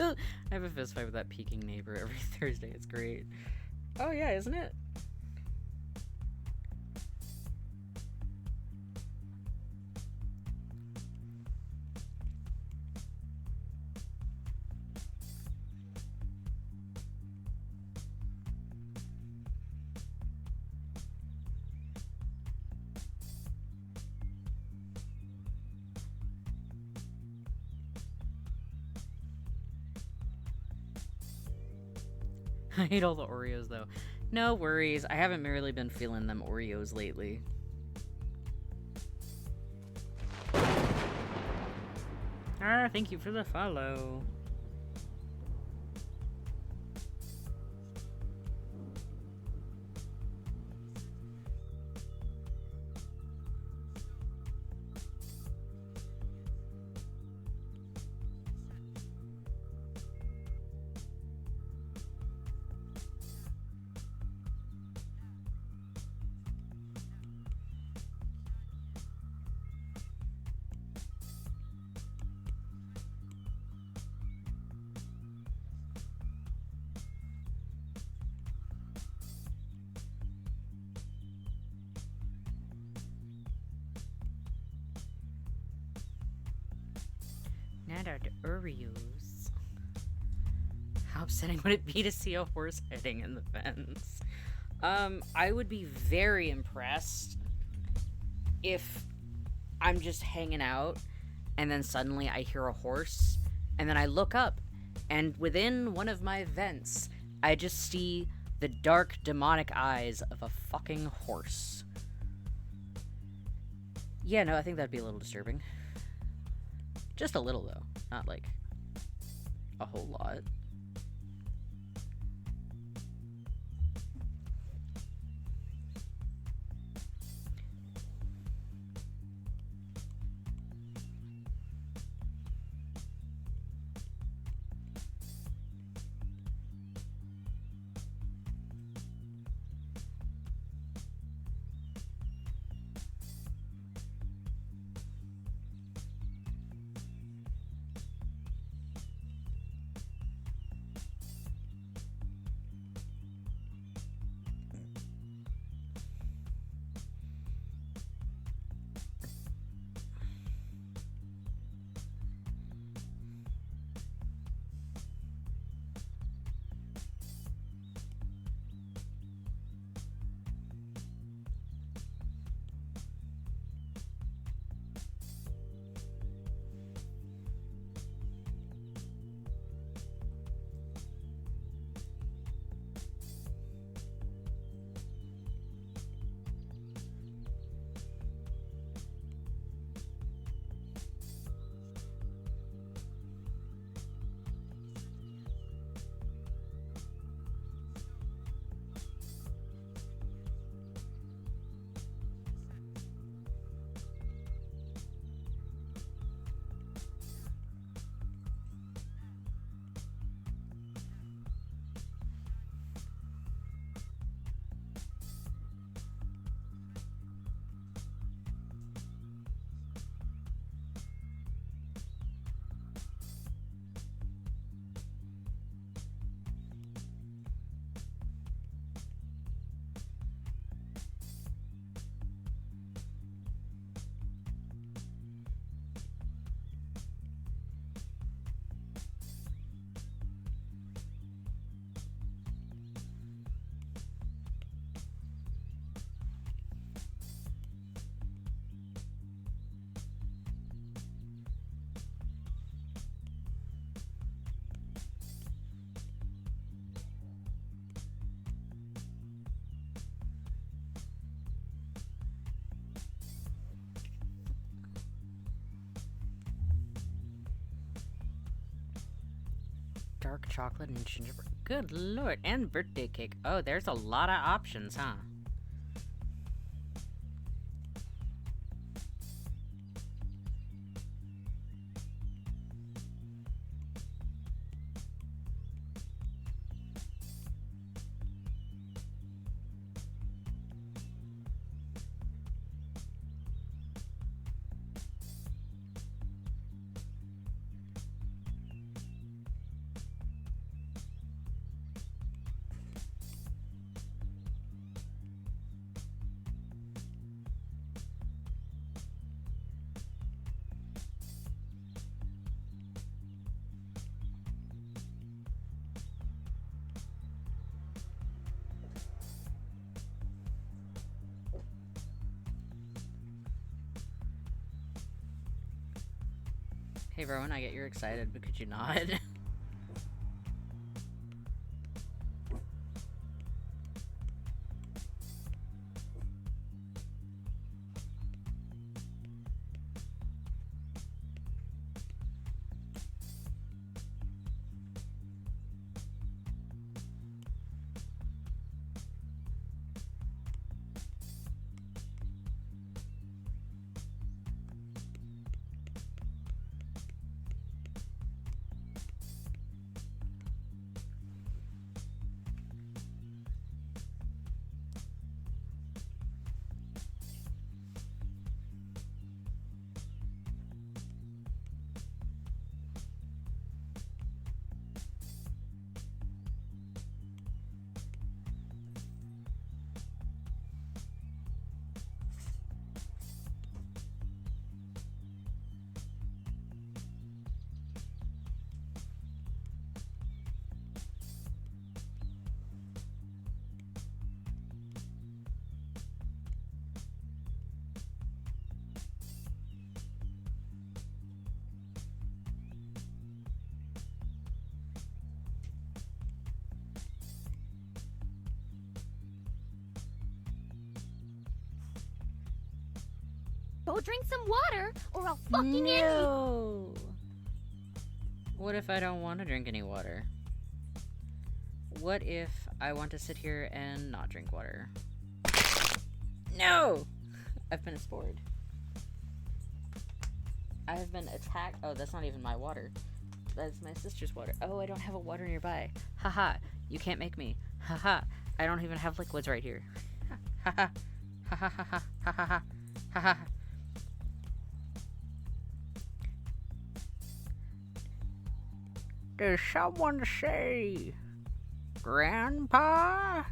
I have a fist fight with that peeking neighbor every Thursday. It's great. Oh yeah, isn't it? I hate all the Oreos, though. No worries. I haven't merely been feeling them Oreos lately. Ah, thank you for the follow. Not our Oreos. How upsetting would it be to see a horse heading in the fence? I would be very impressed if I'm just hanging out and then suddenly I hear a horse and then I look up and within one of my vents I just see the dark demonic eyes of a fucking horse. Yeah, no, I think that'd be a little disturbing. Just a little, though. Not, like, a whole lot. dark chocolate and gingerbread. Good lord, and birthday cake. Oh, there's a lot of options, huh? Hey Rowan, I get you're excited, but could you not? Go drink some water, or I'll fucking end you. No. What if I don't want to drink any water? What if I want to sit here and not drink water? No! I've been spored. I have been attacked. Oh, that's not even my water. That's my sister's water. Oh, I don't have a water nearby. Haha, you can't make me. Haha, I don't even have liquids right here. Haha, haha, haha, haha, haha. Did someone say Grandpa?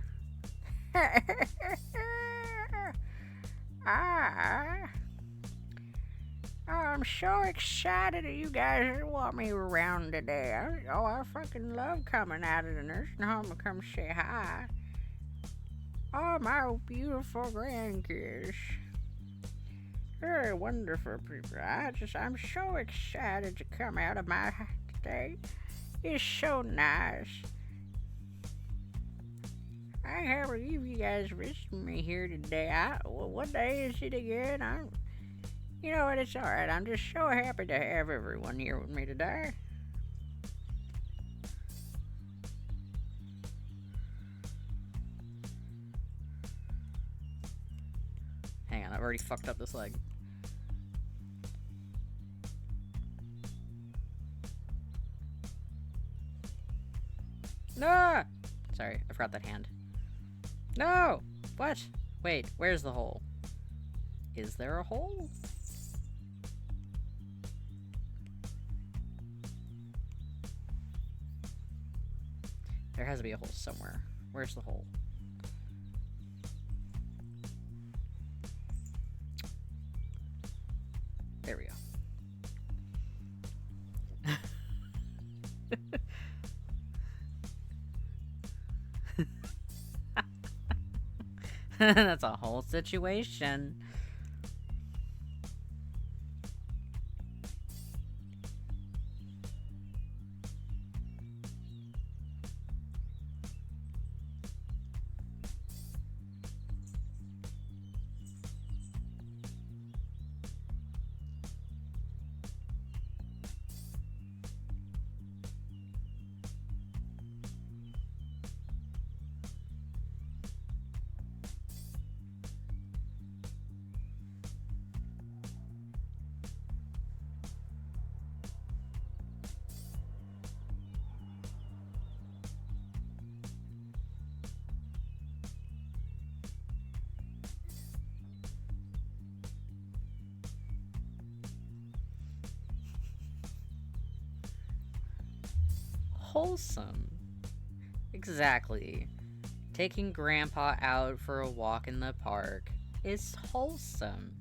I'm so excited that you guys want me around today. I fucking love coming out of the nursing home and come say hi. Oh, my beautiful grandkids. Very wonderful people. I'm so excited to come out of my today. It's so nice. I can't believe you guys visiting me here today. What day is it again? You know what, it's alright. I'm just so happy to have everyone here with me today. Hang on, I've already fucked up this leg. No! Sorry, I forgot that hand. No! What? Wait, where's the hole? Is there a hole? There has to be a hole somewhere. Where's the hole? There we go. That's a whole situation. wholesome. Exactly. Taking Grandpa out for a walk in the park is wholesome.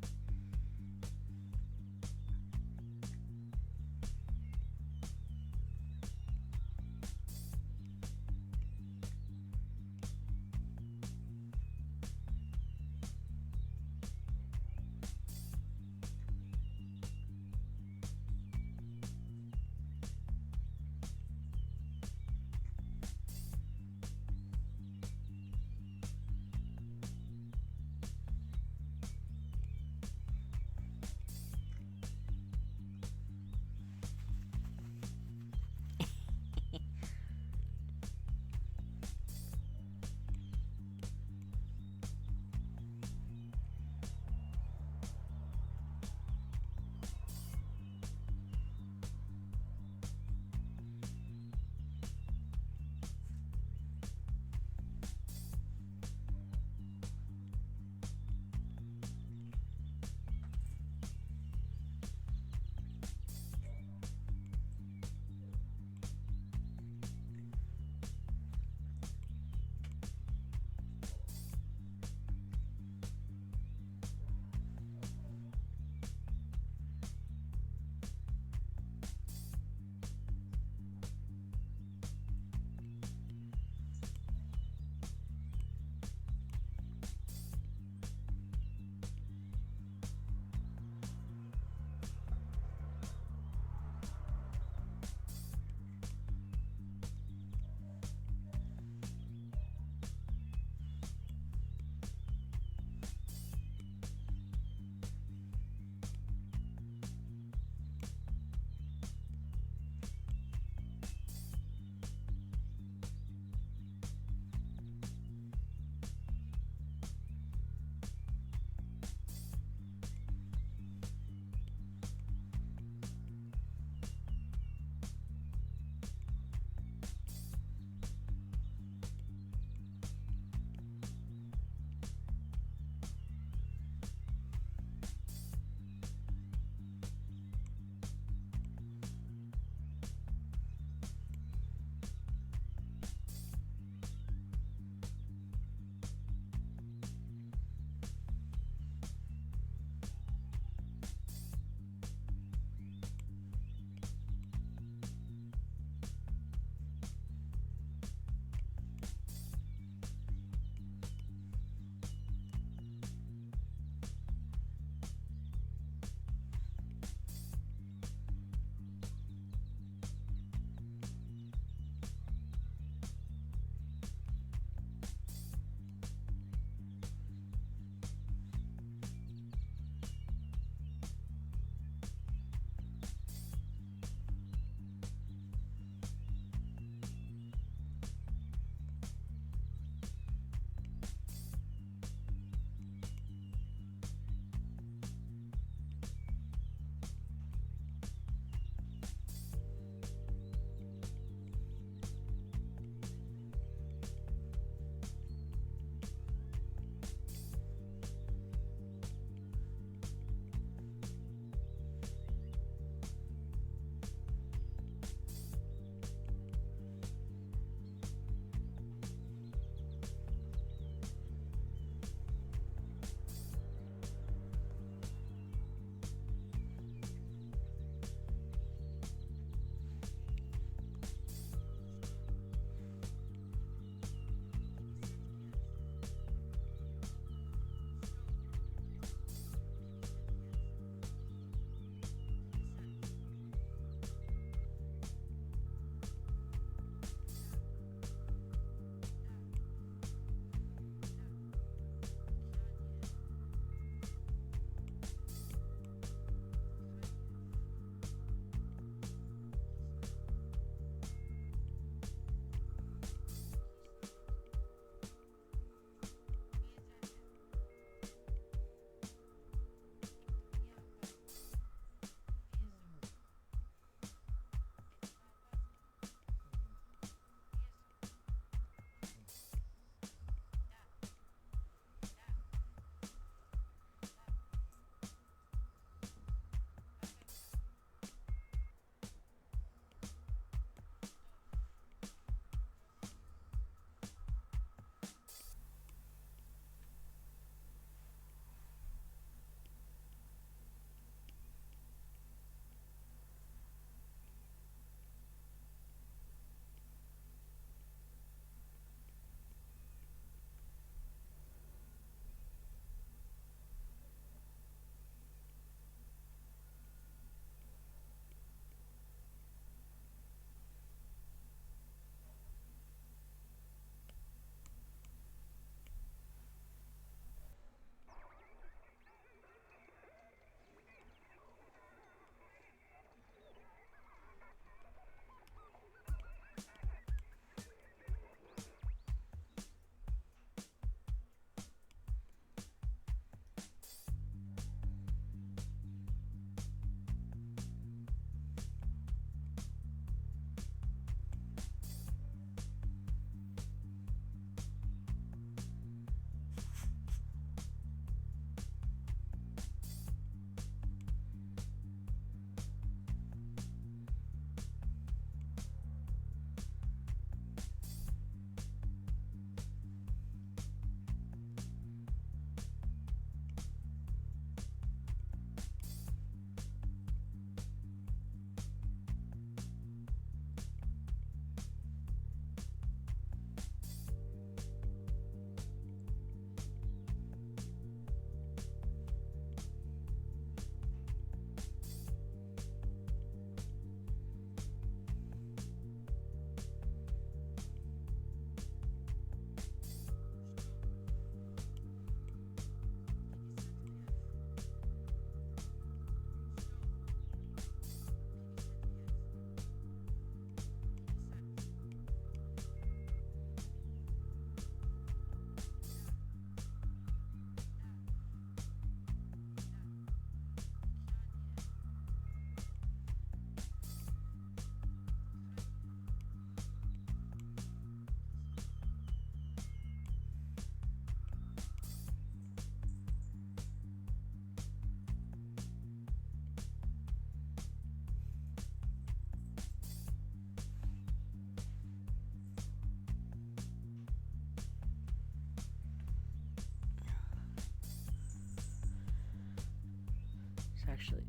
actually.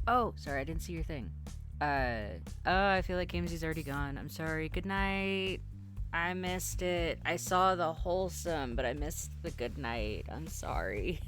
Oh, sorry, I didn't see your thing. I feel like Gamesey's already gone. I'm sorry. Good night. I missed it. I saw the wholesome, but I missed the good night. I'm sorry.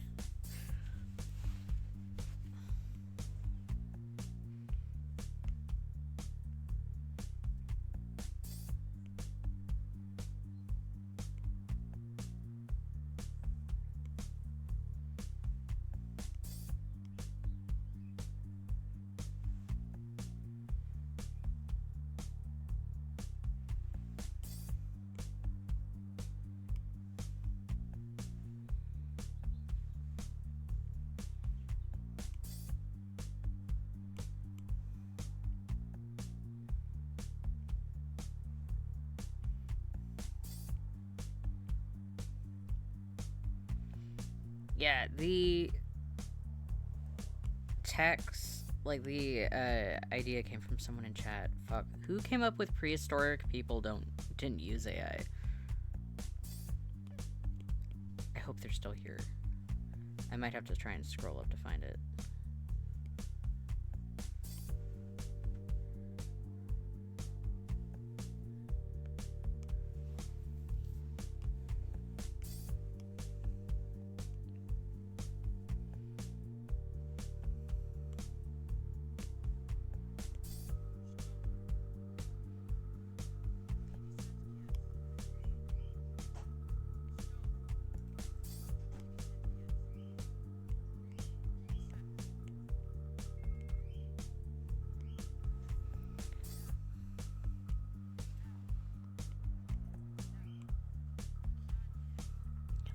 Yeah, the text, like the idea came from someone in chat. Fuck, who came up with prehistoric people didn't use AI? I hope they're still here. I might have to try and scroll up to find it.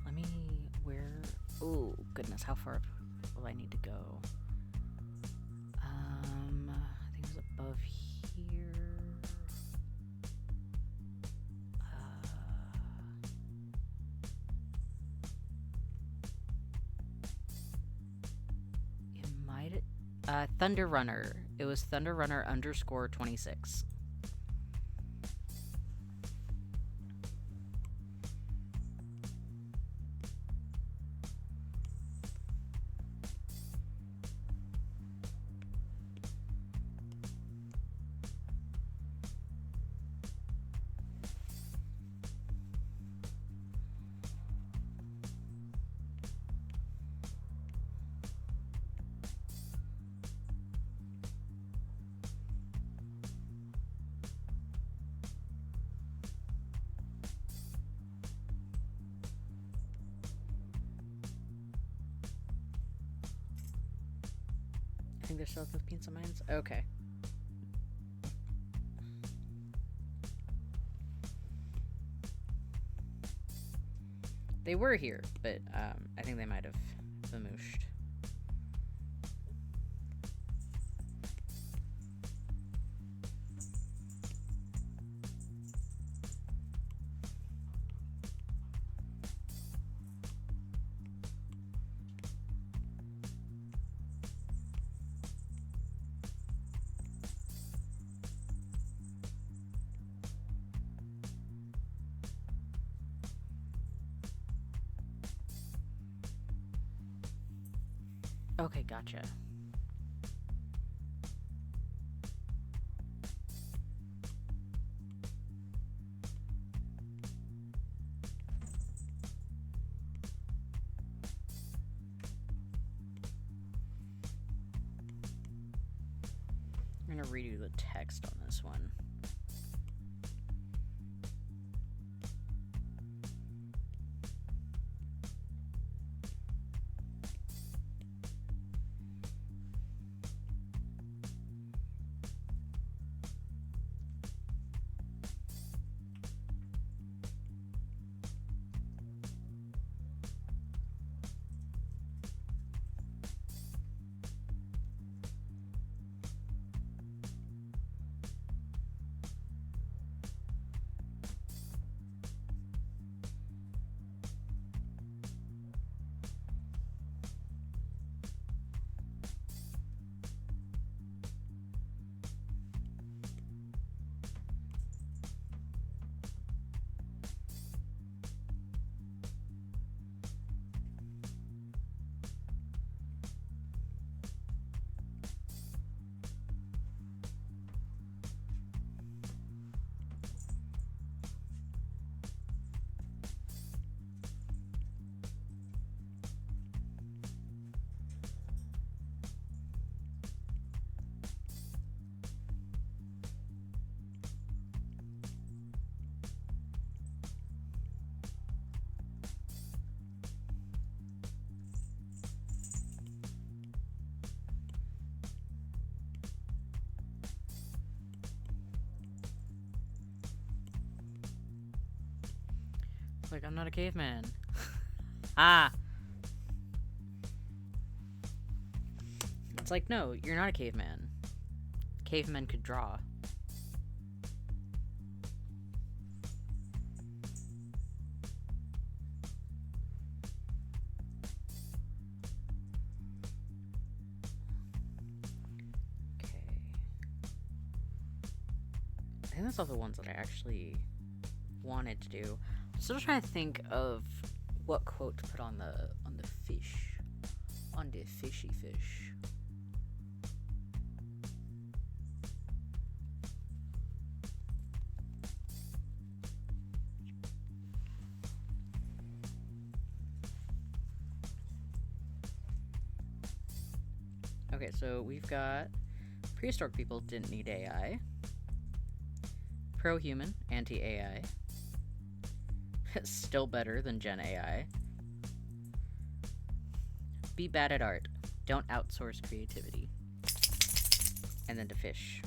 Let me, oh goodness, how far will I need to go? I think it was above here. It might, Thunder Runner. It was Thunder Runner _26. I think they're still at the pizza mines. Okay. They were here, but I think they might have vamooshed. Okay, gotcha. I'm gonna redo the text on this one. It's like, I'm not a caveman. Ah! It's like, no, you're not a caveman. Cavemen could draw. Okay. I think that's all the ones that I actually wanted to do. I'm still trying to think of what quote to put on the fish. On the fishy fish. Okay, so we've got prehistoric people didn't need AI. Pro-human, anti-AI. Still better than Gen AI. Be bad at art. Don't outsource creativity. And then to fish.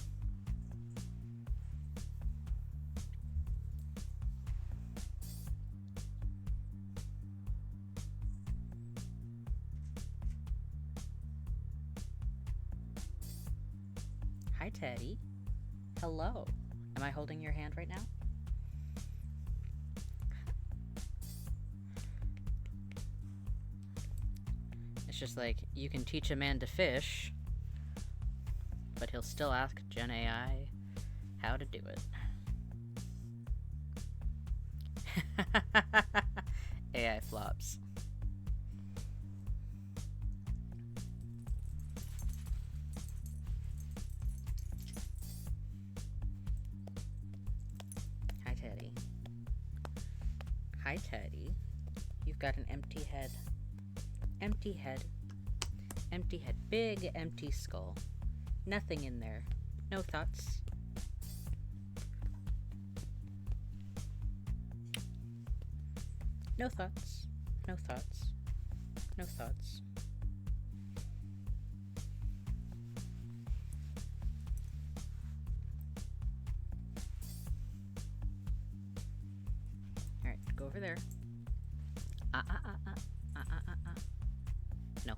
Hi, Teddy. Hello. Am I holding your hand right now? It's just like, you can teach a man to fish, but he'll still ask Gen AI how to do it. AI flops. Hi, Teddy. Hi, Teddy. You've got an empty head. Empty head. Empty head. Big empty skull. Nothing in there. No thoughts. No thoughts. No thoughts. No thoughts. Alright, go over there. No.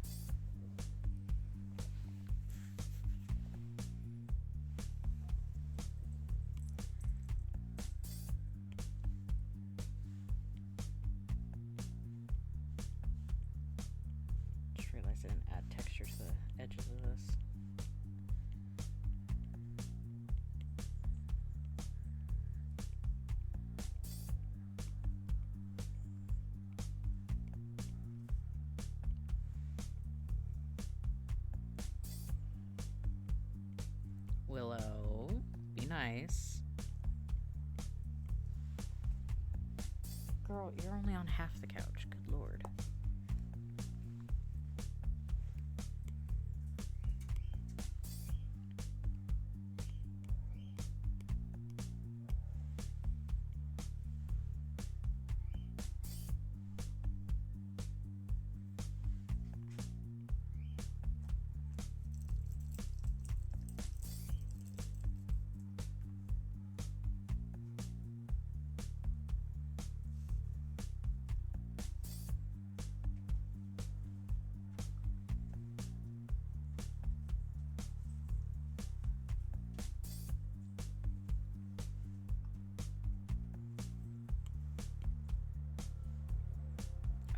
Just realized I didn't add texture to the edges of this. Willow, be nice. Girl, you're only on half the couch. Good lord.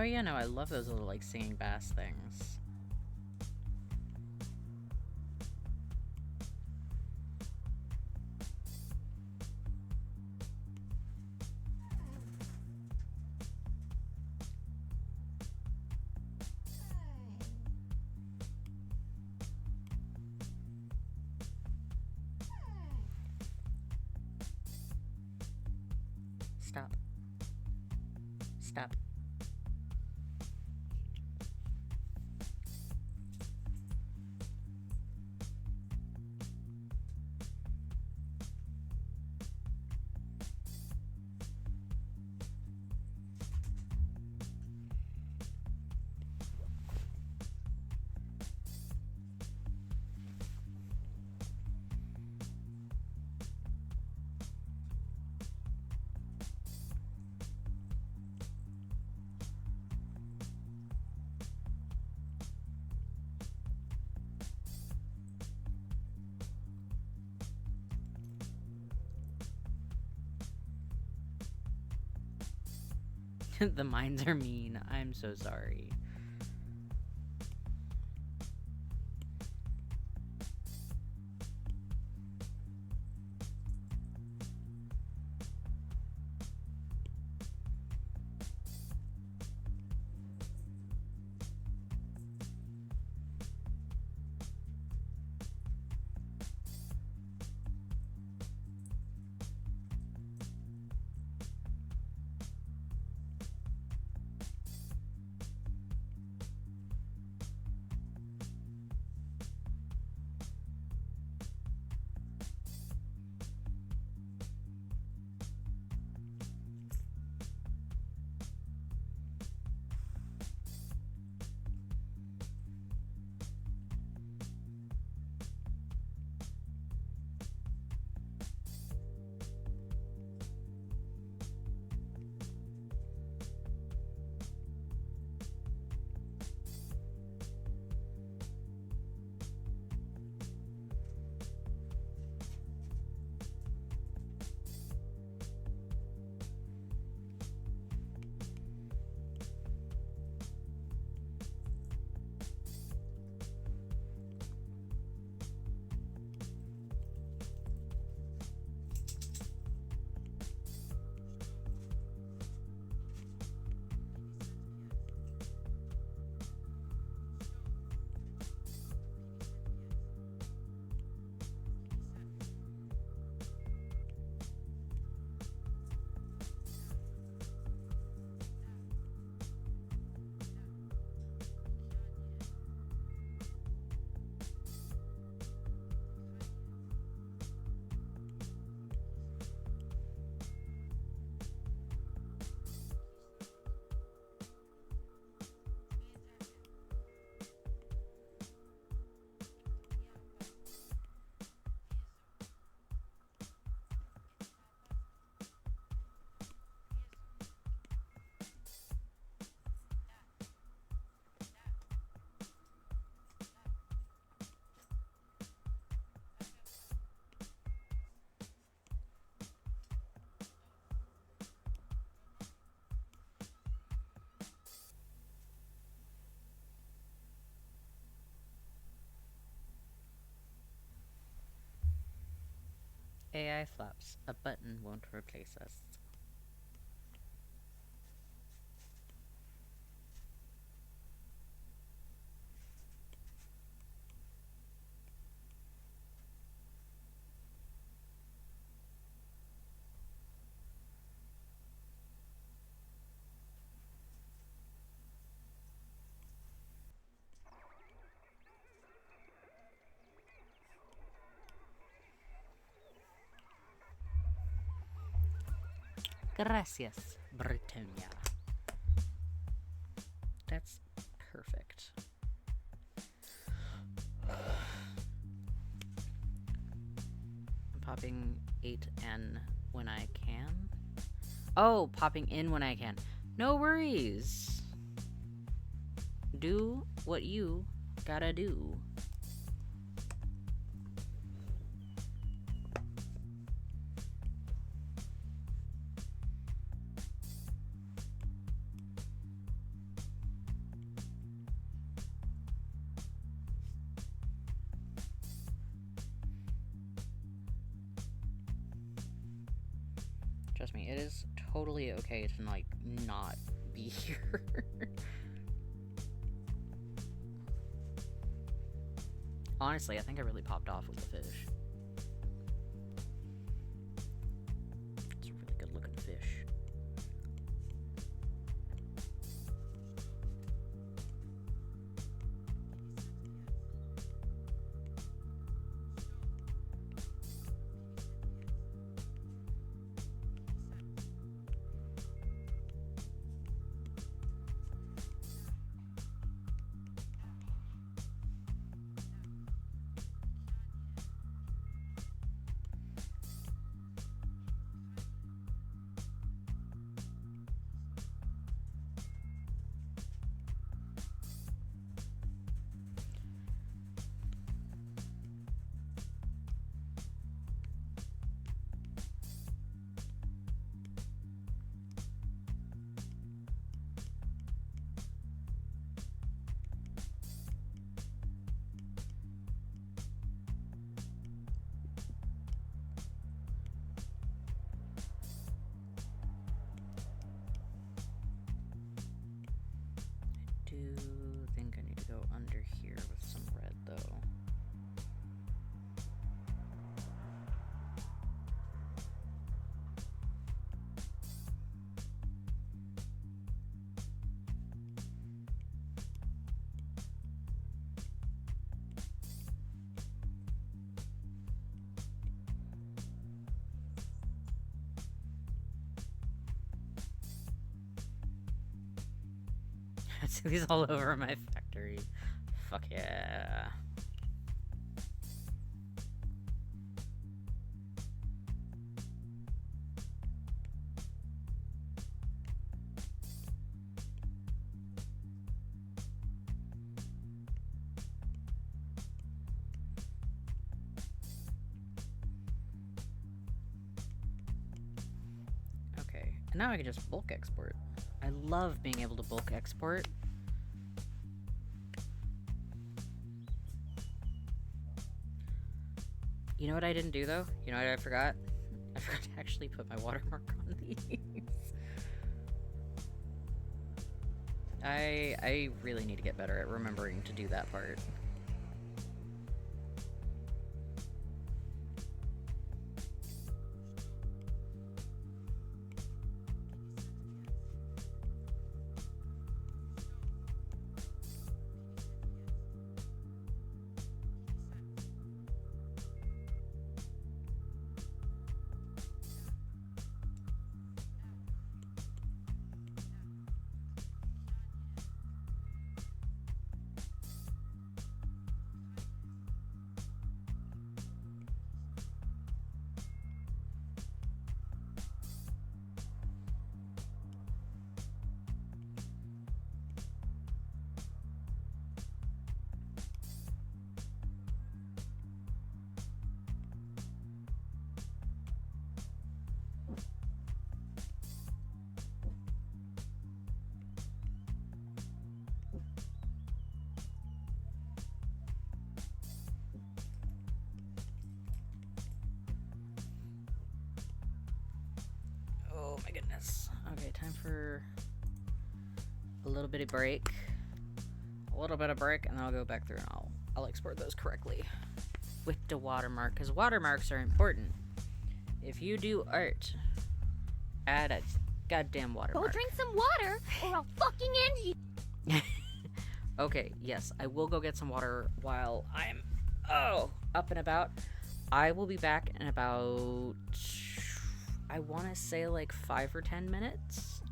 Oh yeah, no, I love those little, like, singing bass things. Stop. Stop. The mines are mean. I'm so sorry. AI flops. A button won't replace us. Gracias, Britannia. That's perfect. I'm popping 8N when I can. Oh, popping in when I can. No worries. Do what you gotta do. Trust me, it is totally okay to, like, not be here. Honestly, I think I really popped off with the fish. It's a really good looking fish. go under here with some red, though. I see these all over my factory. Fuck yeah. Okay, and now I can just bulk export. I love being able to bulk export. You know what I didn't do, though? You know what I forgot? I forgot to actually put my watermark on these. I really need to get better at remembering to do that part. Oh my goodness. Okay, time for a little bit of break. A little bit of break, and then I'll go back through and I'll export those correctly with the watermark, because watermarks are important. If you do art, add a goddamn watermark. Go drink some water, or I'll fucking end you. Okay, yes, I will go get some water while I'm up and about. I will be back in about, I want to say like 5 or 10 minutes.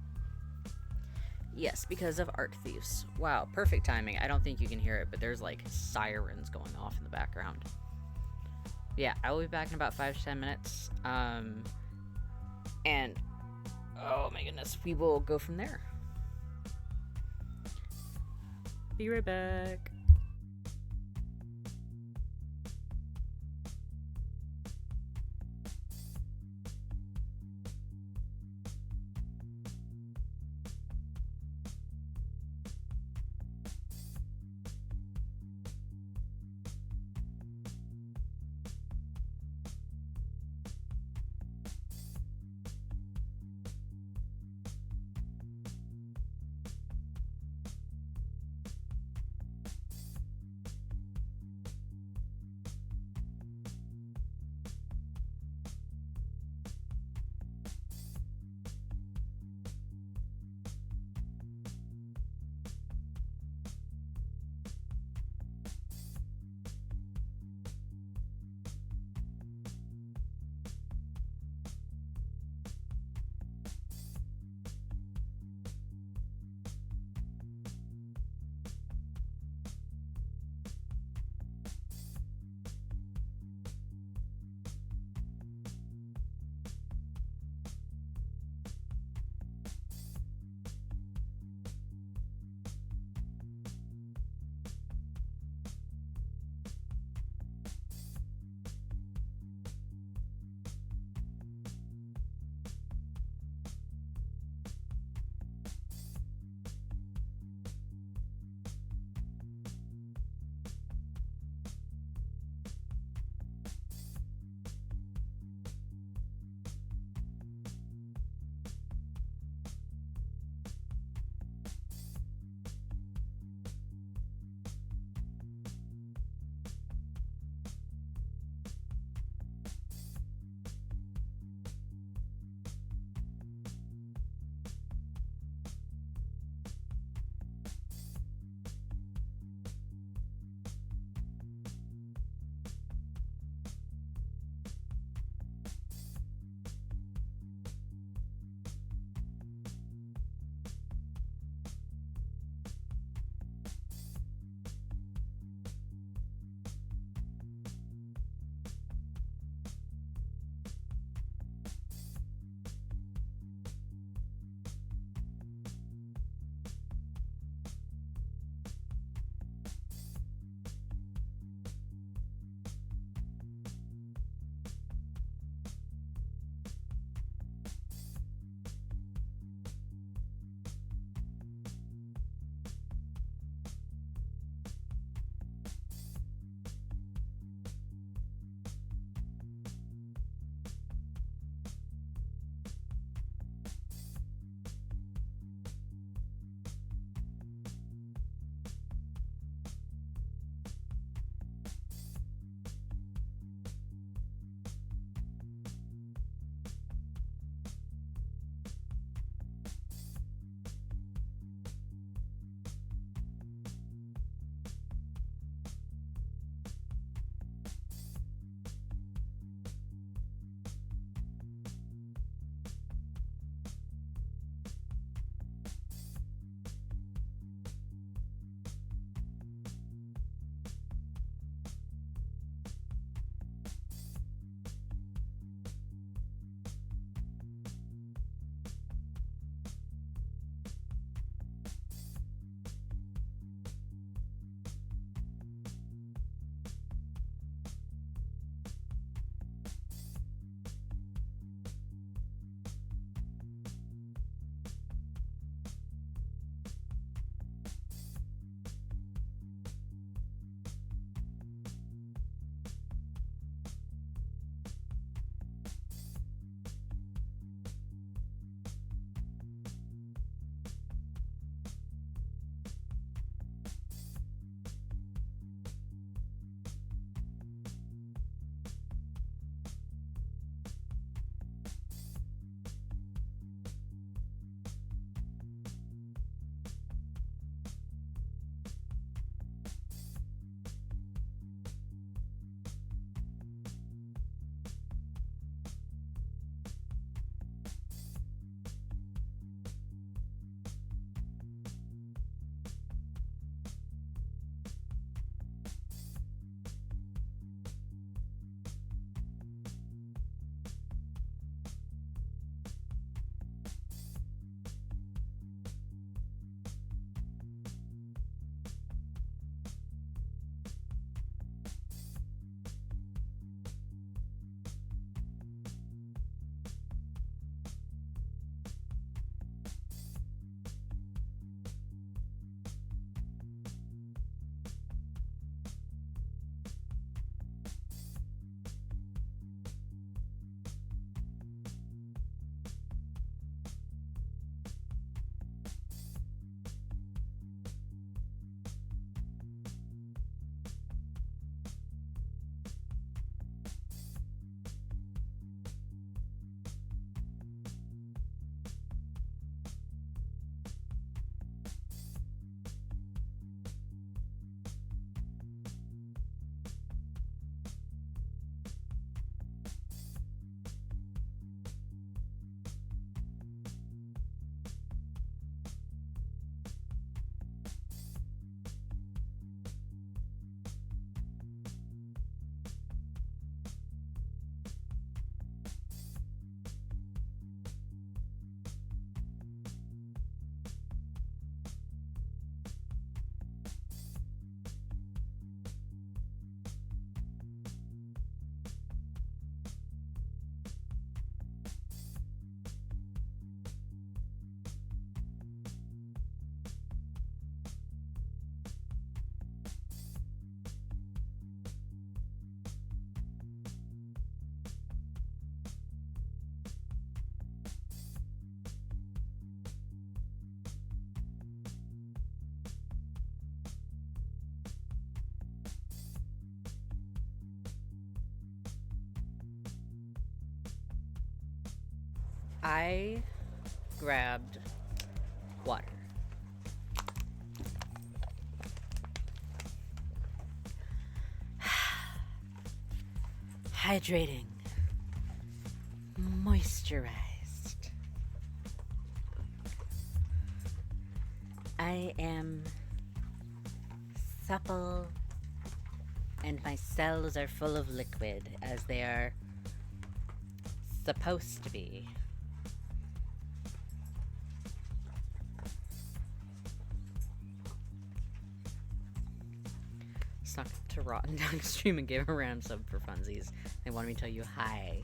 Yes, because of art thieves. Wow, perfect timing. I don't think you can hear it, but there's like sirens going off in the background. Yeah, I will be back in about 5 to 10 minutes. And oh my goodness, we will go from there. Be right back. I grabbed water. Hydrating. Moisturized. I am supple and my cells are full of liquid as they are supposed to be. Snuck to Rotten Dog Stream and gave a random sub for funsies. They wanted me to tell you hi.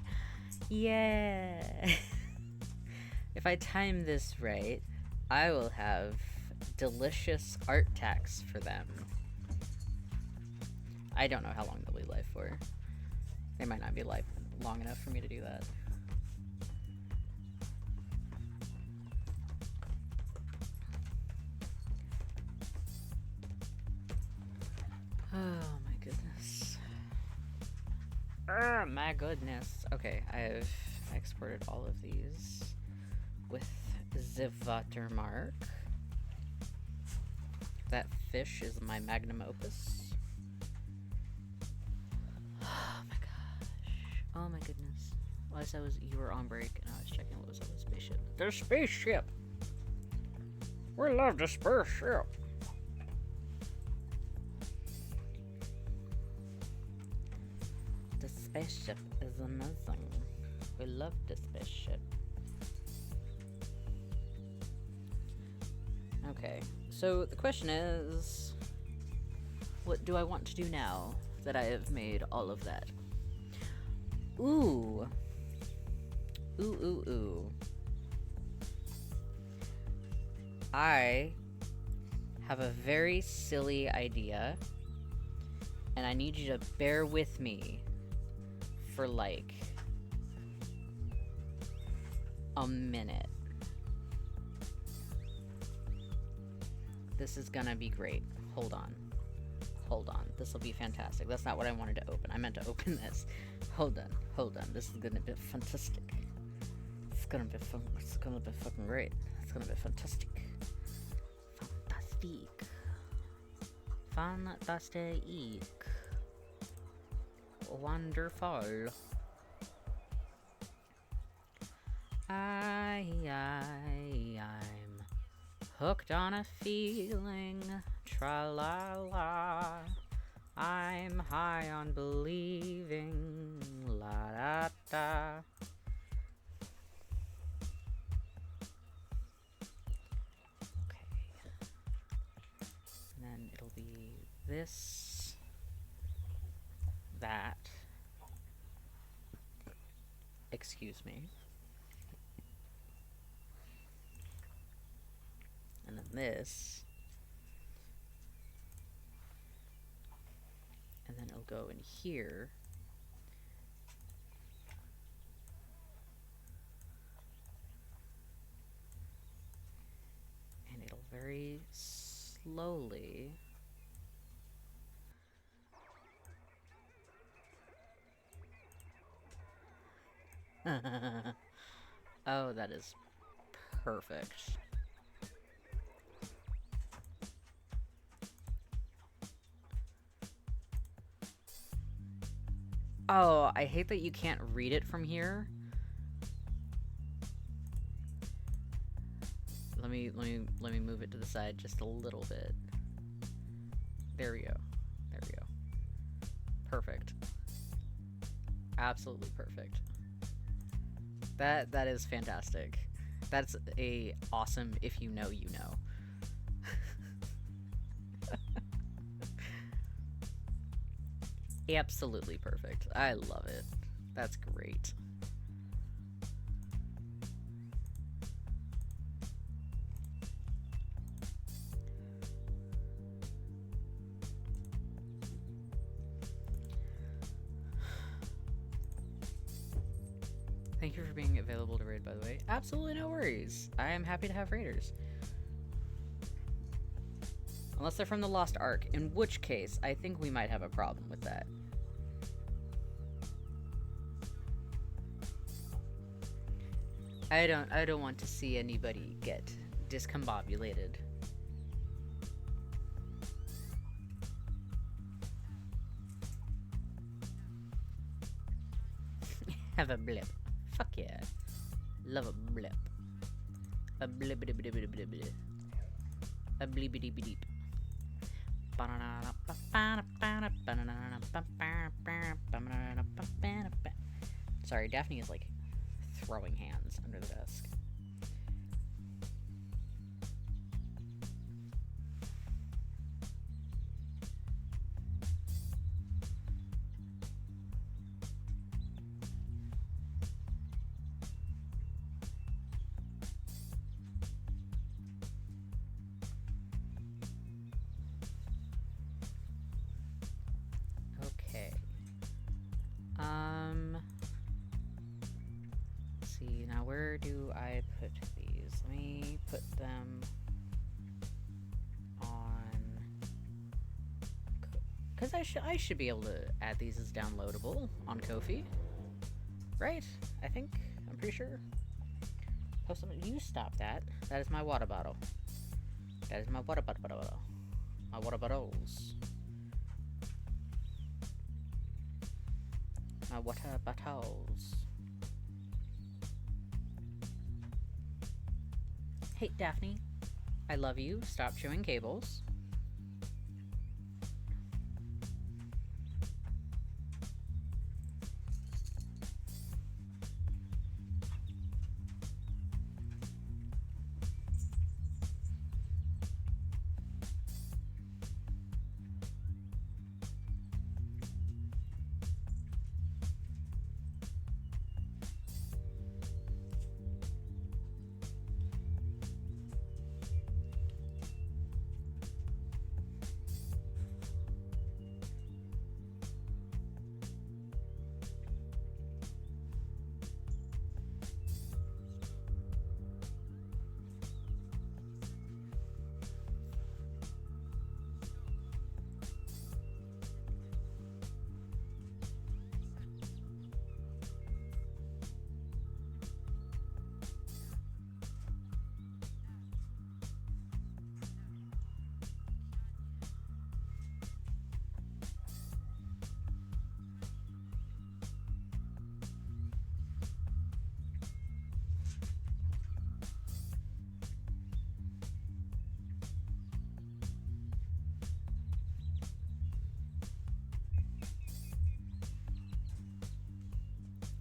Yeah. If I time this right, I will have delicious art tax for them. I don't know how long they'll be live for. They might not be live long enough for me to do that. Oh my goodness. Oh my goodness. Okay, I've exported all of these with the watermark. That fish is my magnum opus. Oh my gosh. Oh my goodness. Last I was, you were on break and I was checking what was on the spaceship. The spaceship! We love the spaceship! The spaceship is amazing. We love the spaceship. Okay, so the question is, what do I want to do now that I have made all of that? Ooh. Ooh. I have a very silly idea, and I need you to bear with me for like a minute. This is gonna be great. Hold on. This will be fantastic. That's not what I wanted to open. I meant to open this. Hold on. This is gonna be fantastic. It's gonna be fun. It's gonna be fucking great. It's gonna be fantastic. Fantastic. Wonderful. I'm hooked on a feeling. Tra-la-la. I'm high on believing. La-da-da. Okay. And then it'll be this, that. Excuse me. And then this. And then it'll go in here. And it'll very slowly oh, that is perfect. Oh, I hate that you can't read it from here. Let me move it to the side just a little bit. There we go. Perfect. Absolutely perfect. That is fantastic. That's a awesome if you know you know. Absolutely perfect. I love it. That's great. Thank you for being available to raid, by the way. Absolutely no worries. I am happy to have raiders. Unless they're from the Lost Ark, in which case, I think we might have a problem with that. I don't want to see anybody get discombobulated. Have a blip. Fuck yeah. Love a blip. A blip. A bleepity bleep. Sorry, Daphne is like throwing hands under the desk. Okay. Let's see, now where do I put these? Let me put them on... Because I should be able to add these as downloadable on Ko-fi. Right? I think. I'm pretty sure. Post them. You stop that. That is my water bottle. That is my water bottle. My water bottles. My water bottles. Hey, Daphne. I love you. Stop chewing cables.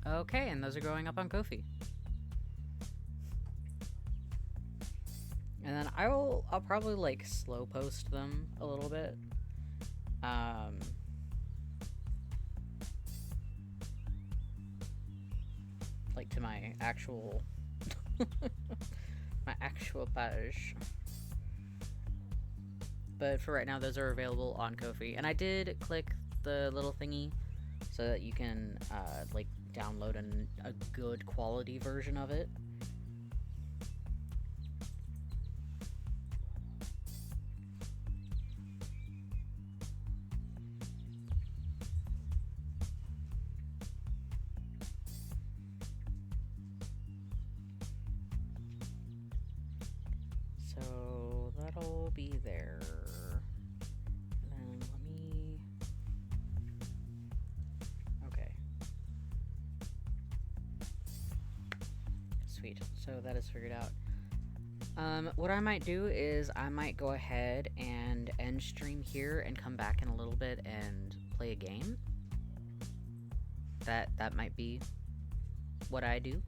Okay, and those are going up on Ko-fi. And then I'll probably like slow post them a little bit. Like to my actual my actual page. But for right now, those are available on Ko-fi. And I did click the little thingy so that you can like download a good quality version of it. So that'll be there. And then let me... Okay. Sweet. So that is figured out. What I might do is I might go ahead and end stream here and come back in a little bit and play a game. That might be what I do.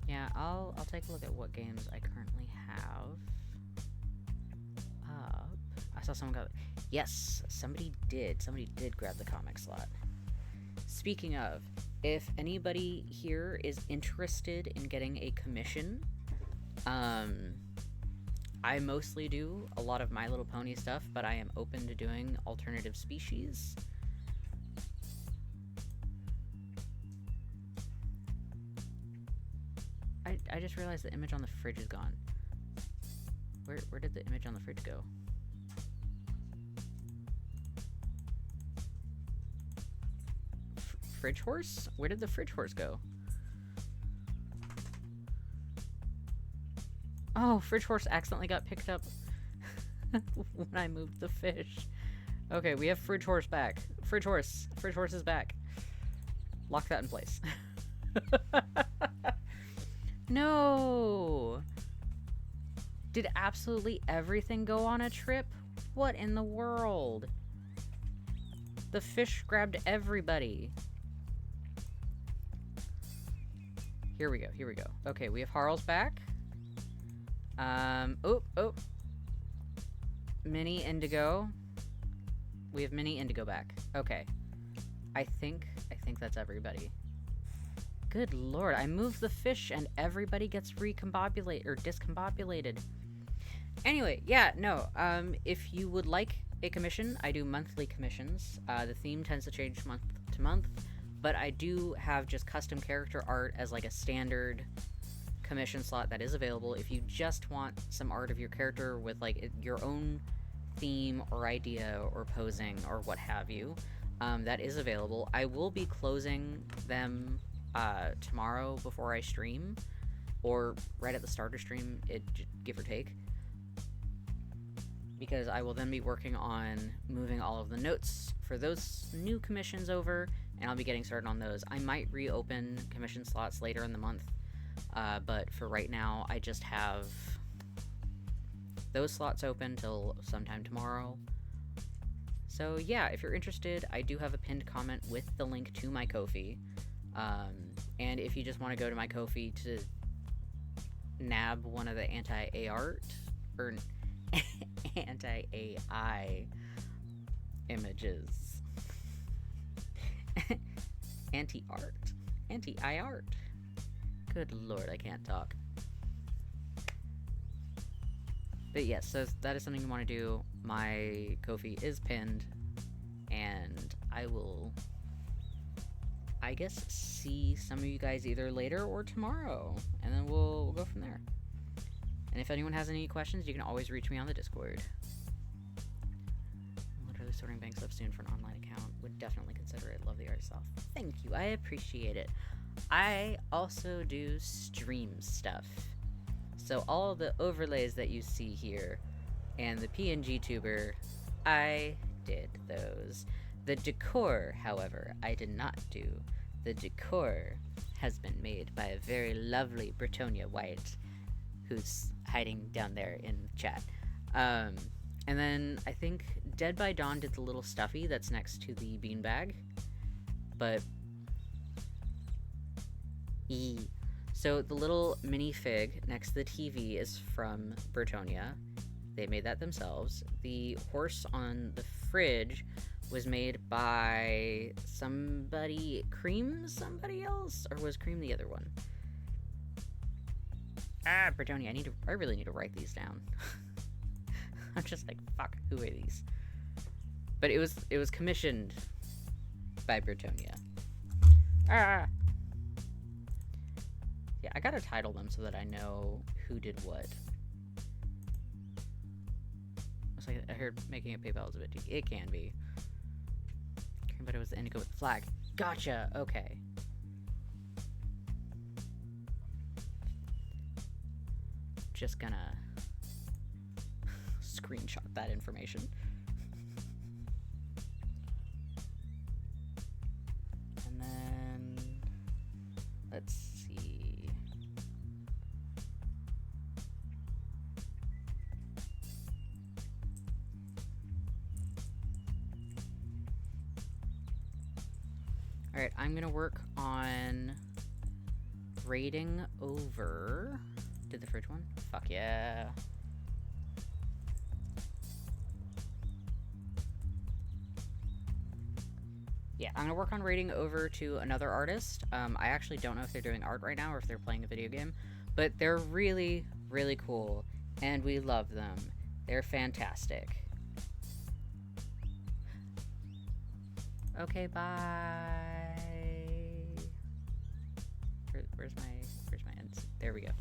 Yeah, I'll take a look at what games I currently have up. I saw someone go. Yes, somebody did grab the comic slot. Speaking of, if anybody here is interested in getting a commission, I mostly do a lot of My Little Pony stuff, but I am open to doing alternative species. I just realized the image on the fridge is gone. Where did the image on the fridge go? fridge horse? Where did the fridge horse go? Oh, fridge horse accidentally got picked up when I moved the fish. Okay, we have fridge horse back. Fridge horse is back. Lock that in place. No! Did absolutely everything go on a trip? What in the world? The fish grabbed everybody. Here we go, here we go. Okay, we have Harl's back. Oh. Mini Indigo. We have Mini Indigo back. Okay. I think that's everybody. Good lord, I moved the fish and everybody gets recombobulated or discombobulated. Anyway, yeah, no, if you would like a commission, I do monthly commissions. The theme tends to change month to month, but I do have just custom character art as like a standard commission slot that is available. If you just want some art of your character with like your own theme or idea or posing or what have you, that is available. I will be closing them tomorrow before I stream, or right at the start of stream, give or take, because I will then be working on moving all of the notes for those new commissions over, and I'll be getting started on those. I might reopen commission slots later in the month, but for right now, I just have those slots open till sometime tomorrow. So yeah, if you're interested, I do have a pinned comment with the link to my Ko-fi. And if you just want to go to my Ko-fi to nab one of the anti-art or anti-AI images. Anti-art. Good lord, I can't talk. But yes, so that is something you want to do. My Ko-fi is pinned, and I will, I guess, see some of you guys either later or tomorrow, and then we'll go from there. And if anyone has any questions, you can always reach me on the Discord. I'm literally sorting banks up soon for an online account. Would definitely consider it. Love the art stuff. Thank you. I appreciate it. I also do stream stuff. So all the overlays that you see here and the PNG tuber, I did those. The decor, however, I did not do. The decor has been made by a very lovely Britonia White, who's hiding down there in the chat. And then I think Dead by Dawn did the little stuffy that's next to the beanbag. But so the little minifig next to the TV is from Britonia. They made that themselves. The horse on the fridge was made by somebody. Cream somebody else? Or was Cream the other one? Britonia, I really need to write these down. I'm just like, fuck, who are these? But it was commissioned by Britonia. Yeah, I gotta title them so that I know who did what. It's like I heard making a PayPal is a bit too. It can be. But it was the indigo with the flag. Gotcha. Okay. Just gonna screenshot that information. And then let's see. Alright, I'm gonna work on raiding over. Did the fridge one? Fuck yeah. Yeah, I'm gonna work on raiding over to another artist. I actually don't know if they're doing art right now or if they're playing a video game, but they're really, really cool, and we love them. They're fantastic. Okay, bye. Where's my ends? There we go.